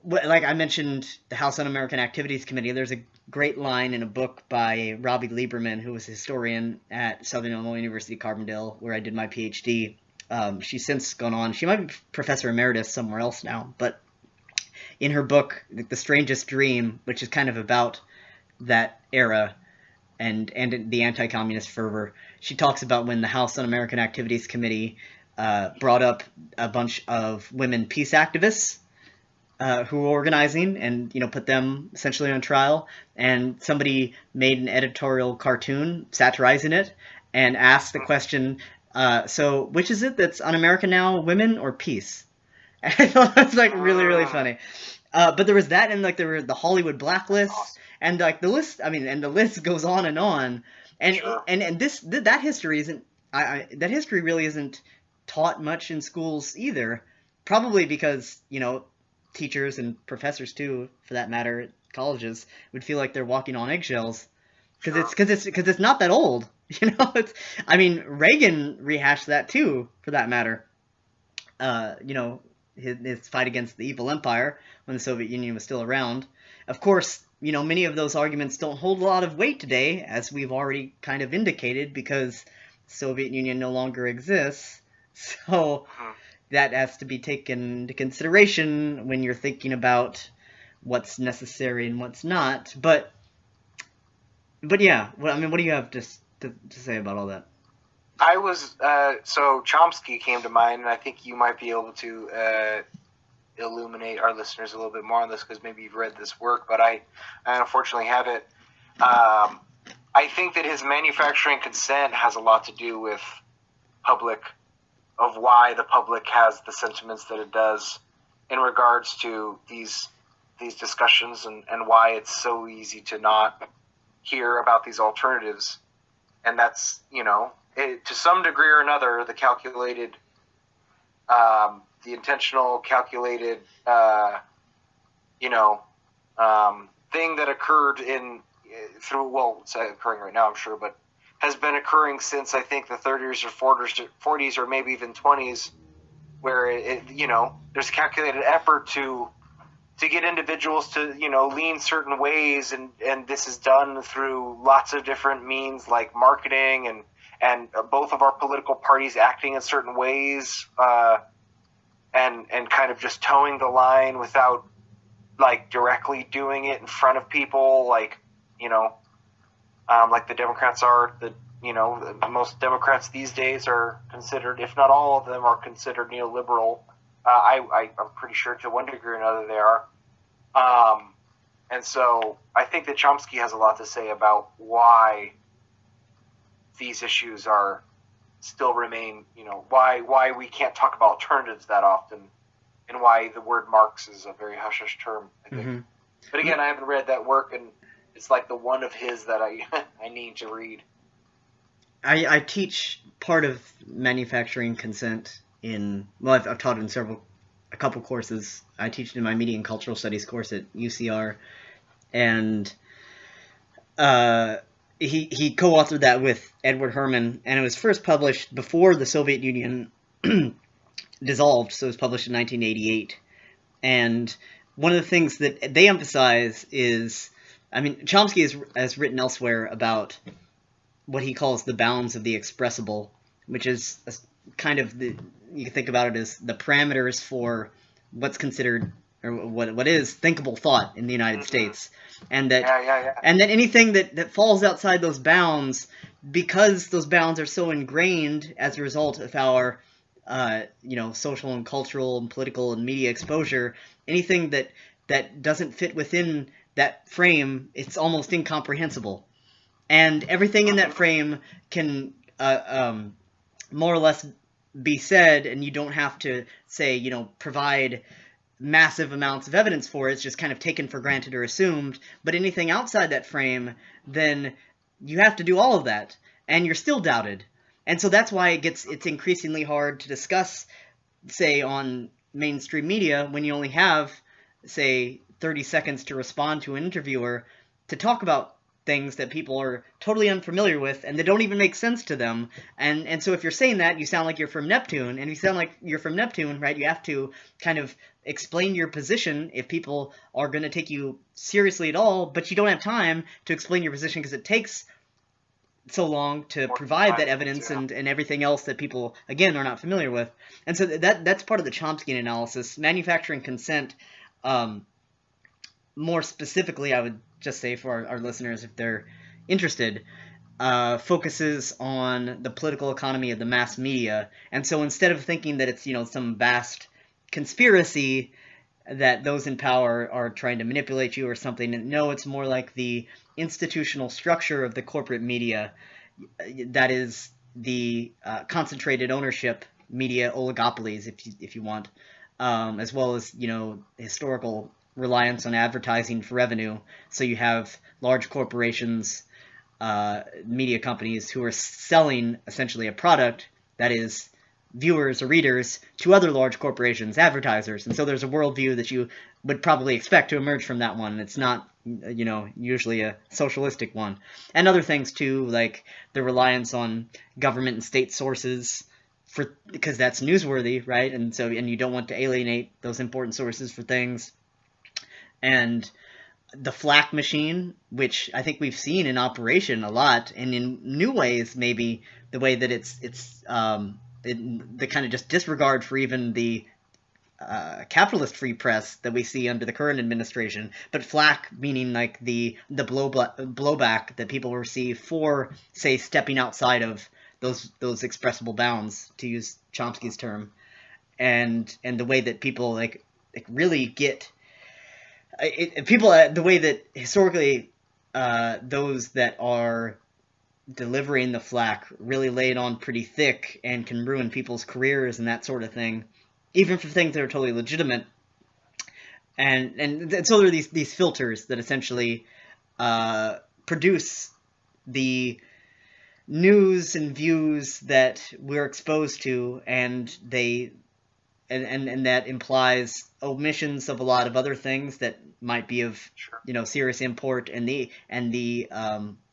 like I mentioned, the House Un-American Activities Committee, there's a great line in a book by Robbie Lieberman, who was a historian at Southern Illinois University, Carbondale, where I did my PhD. She's since gone on. She might be professor emeritus somewhere else now. But in her book, The Strangest Dream, which is kind of about that era and the anti-communist fervor, she talks about when the House Un-American Activities Committee brought up a bunch of women peace activists who were organizing, and, you know, put them essentially on trial, and somebody made an editorial cartoon satirizing it and asked the question, so which is it that's un-American now, women or peace? And I thought that's like really, really funny. But there was that, and like there were the Hollywood blacklists, and like the list, I mean, and the list goes on, and and that history isn't, that history really isn't taught much in schools either, probably because, you know, teachers and professors too, for that matter, at colleges would feel like they're walking on eggshells because it's not that old, you know. I mean, Reagan rehashed that too, for that matter. You know, his fight against the evil empire when the Soviet Union was still around. Of course, you know, many of those arguments don't hold a lot of weight today, as we've already kind of indicated, because the Soviet Union no longer exists. So that has to be taken into consideration when you're thinking about what's necessary and what's not. But yeah, well, I mean, what do you have to say about all that? I was so Chomsky came to mind, and I think you might be able to illuminate our listeners a little bit more on this, because maybe you've read this work, but I unfortunately haven't. I think that his manufacturing consent has a lot to do with why the public has the sentiments that it does in regards to these discussions, and why it's so easy to not hear about these alternatives. And that's, to some degree or another, the calculated, the intentional calculated, thing that occurred it's occurring right now, I'm sure, but has been occurring since, I think, the 30s or 40s or maybe even 20s, where there's a calculated effort to get individuals to, lean certain ways, and this is done through lots of different means, like marketing and both of our political parties acting in certain ways, and kind of just towing the line without, like, directly doing it in front of people, like the Democrats are. Most Democrats these days are considered, if not all of them, are considered neoliberal. I'm pretty sure to one degree or another they are. And so I think that Chomsky has a lot to say about why these issues still remain, why we can't talk about alternatives that often, and why the word Marx is a very hush-hush term, I think. Mm-hmm. But again, I haven't read that work, and it's like the one of his that I need to read. I teach part of manufacturing consent I've taught in a couple courses. I teach it in my Media and Cultural Studies course at UCR, and he co-authored that with Edward Herman, and it was first published before the Soviet Union dissolved, so it was published in 1988. And one of the things that they emphasize is, Chomsky has written elsewhere about what he calls the bounds of the expressible, which is kind of you can think about it as the parameters for what's considered, or what is thinkable thought in the United States, and that and that anything that falls outside those bounds, because those bounds are so ingrained as a result of our social and cultural and political and media exposure, anything that doesn't fit within that frame, it's almost incomprehensible. And everything in that frame can more or less be said, and you don't have to say, provide massive amounts of evidence for it. It's just kind of taken for granted or assumed. But anything outside that frame, then you have to do all of that, and you're still doubted. And so that's why it's increasingly hard to discuss, say, on mainstream media, when you only have, say, 30 seconds to respond to an interviewer, to talk about things that people are totally unfamiliar with and that don't even make sense to them. And so if you're saying that, you sound like you're from Neptune. And if you sound like you're from Neptune, right, you have to kind of explain your position if people are going to take you seriously at all, but you don't have time to explain your position because it takes so long to provide that evidence and everything else that people, again, are not familiar with. And so that's part of the Chomskyan analysis. Manufacturing consent, more specifically, I would just say for our listeners, if they're interested, focuses on the political economy of the mass media. And so instead of thinking that it's, some vast conspiracy that those in power are trying to manipulate you or something, no, it's more like the institutional structure of the corporate media, that is the concentrated ownership media oligopolies, if you want, as well as, historical reliance on advertising for revenue. So you have large corporations, media companies who are selling essentially a product that is viewers or readers to other large corporations, advertisers. And so there's a worldview that you would probably expect to emerge from that one. It's not, usually a socialistic one. And other things too, like the reliance on government and state sources because that's newsworthy, right? And you don't want to alienate those important sources for things. And the flak machine, which I think we've seen in operation a lot, and in new ways, maybe the way that it's the kind of just disregard for even the capitalist free press that we see under the current administration, but flak meaning like the blowback that people receive for, say, stepping outside of those expressible bounds, to use Chomsky's term, and the way that people like really get people the way that historically those that are delivering the flack really lay it on pretty thick and can ruin people's careers and that sort of thing, even for things that are totally legitimate. And so there are these filters that essentially produce the news and views that we're exposed to, and that implies omissions of a lot of other things that might be of serious import, and the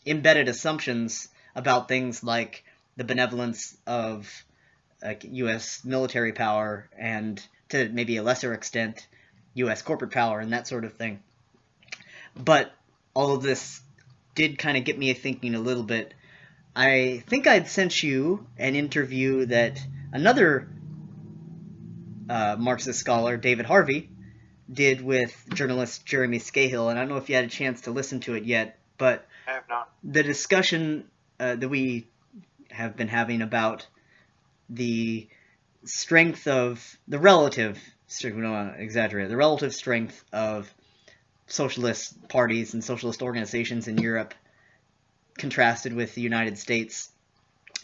embedded assumptions about things like the benevolence of U.S. military power, and to maybe a lesser extent U.S. corporate power and that sort of thing. But all of this did kind of get me thinking a little bit. I think I'd sent you an interview that another Marxist scholar, David Harvey, did with journalist Jeremy Scahill, and I don't know if you had a chance to listen to it yet, but I have not. The discussion that we have been having about the strength of the relative strength, we don't want to exaggerate, the relative strength of socialist parties and socialist organizations in Europe contrasted with the United States.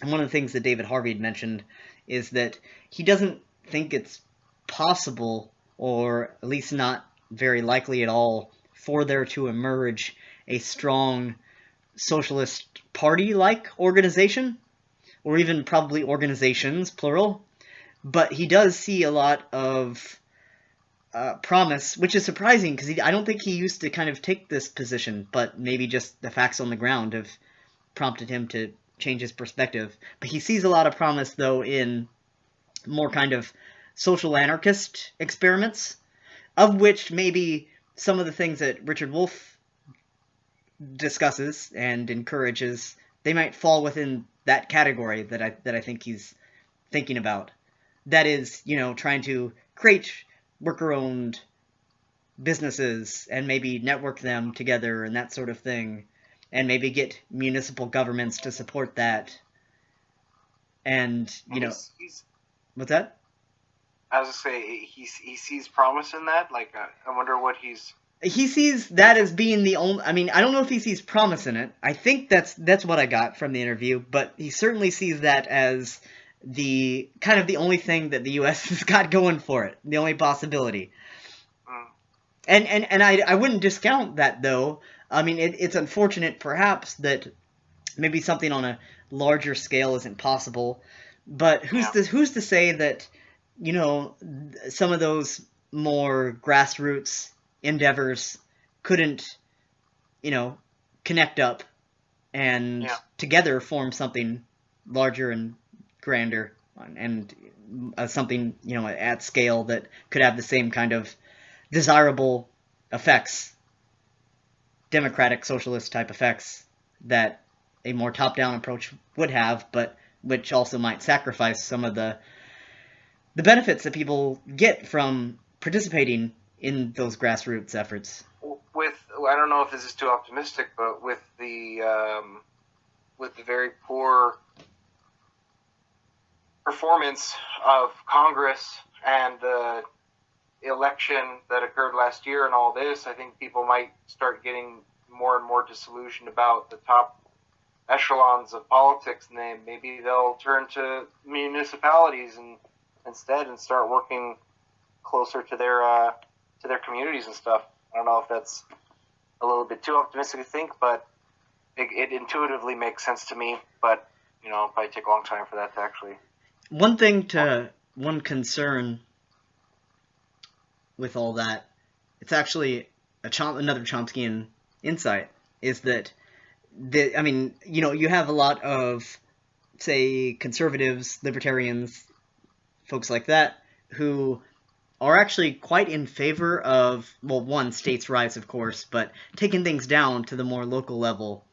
And one of the things that David Harvey had mentioned is that he doesn't think it's possible, or at least not very likely at all, for there to emerge a strong socialist party-like organization, or even probably organizations, plural. But he does see a lot of promise, which is surprising, because I don't think he used to kind of take this position, but maybe just the facts on the ground have prompted him to change his perspective. But he sees a lot of promise, though, in more kind of social anarchist experiments, of which maybe some of the things that Richard Wolff discusses and encourages, they might fall within that category that I think he's thinking about. That is, trying to create worker-owned businesses and maybe network them together and that sort of thing, and maybe get municipal governments to support that. And, what's that? I was going to say, he sees promise in that? Like, I wonder what he's... He sees that as being the only... I mean, I don't know if he sees promise in it. I think that's what I got from the interview, but he certainly sees that as the kind of the only thing that the U.S. has got going for it, the only possibility. And I wouldn't discount that, though. I mean, it's unfortunate, perhaps, that maybe something on a larger scale isn't possible, but who's to say that, some of those more grassroots endeavors couldn't, connect up and together form something larger and grander, and something, at scale that could have the same kind of desirable effects, democratic socialist type effects, that a more top-down approach would have, but which also might sacrifice some of the benefits that people get from participating in those grassroots efforts. I don't know if this is too optimistic, but with the very poor performance of Congress and the election that occurred last year and all this, I think people might start getting more and more disillusioned about the top echelons of politics, and maybe they'll turn to municipalities instead and start working closer to their communities and stuff. I don't know if that's a little bit too optimistic to think, but it intuitively makes sense to me. But it'll probably take a long time for that to actually. One concern with all that, it's actually another Chomskyan insight, is that you have a lot of, say, conservatives, libertarians, folks like that, who are actually quite in favor of, well, one, states' rights, of course, but taking things down to the more local level.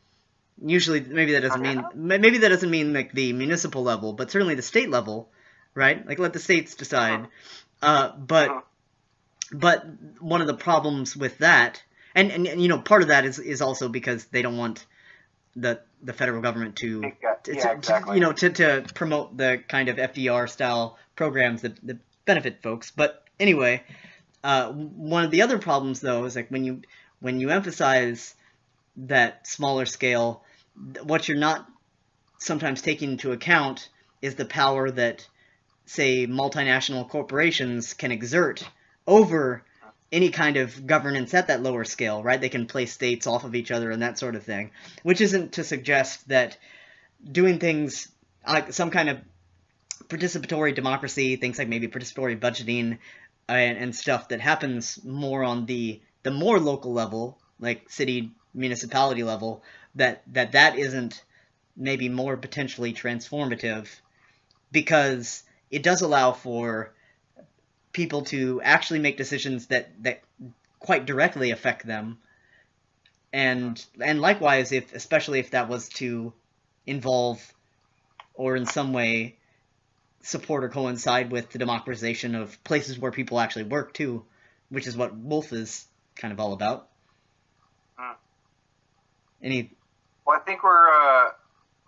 Usually, maybe that doesn't mean like the municipal level, but certainly the state level, right? Like, let the states decide. But one of the problems with that, and part of that is also because they don't want the federal government to promote the kind of FDR style programs that benefit folks. But anyway, One of the other problems, though, is like when you emphasize that smaller scale, what you're not sometimes taking into account is the power that, say, multinational corporations can exert over any kind of governance at that lower scale, right? They can play states off of each other and that sort of thing, which isn't to suggest that doing things like some kind of participatory democracy, things like maybe participatory budgeting and stuff that happens more on the more local level, like city, municipality level, that isn't maybe more potentially transformative, because it does allow for people to actually make decisions that quite directly affect them, and likewise, especially if that was to involve or in some way support or coincide with the democratization of places where people actually work too, which is what Wolff is kind of all about. Well, I think we're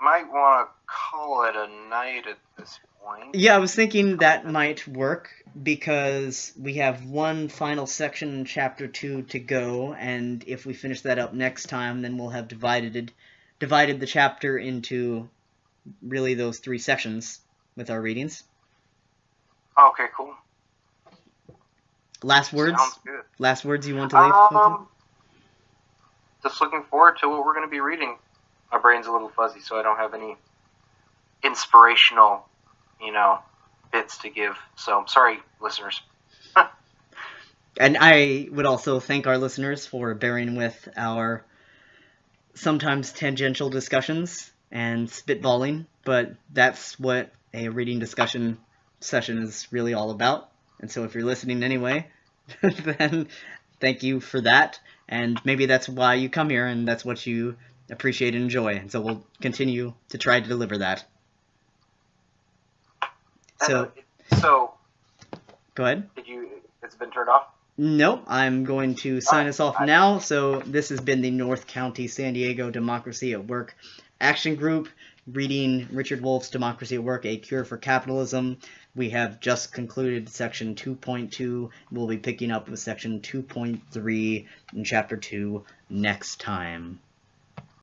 might want to call it a night at this point. Yeah, I was thinking that might work, because we have one final section in Chapter 2 to go, and if we finish that up next time, then we'll have divided the chapter into really those 3 sections with our readings. Okay, cool. Last words? Sounds good. Last words you want to leave? Just looking forward to what we're going to be reading. My brain's a little fuzzy, so I don't have any inspirational, bits to give. So, sorry, listeners. And I would also thank our listeners for bearing with our sometimes tangential discussions and spitballing, but that's what a reading discussion session is really all about. And so if you're listening anyway, then thank you for that. And maybe that's why you come here, and that's what you appreciate and enjoy. And so we'll continue to try to deliver that. So go ahead. It's been turned off? Nope, I'm going to sign us off now. So this has been the North County San Diego Democracy at Work Action Group, reading Richard Wolff's Democracy at Work, A Cure for Capitalism. We have just concluded section 2.2. We'll be picking up with section 2.3 in chapter 2 next time.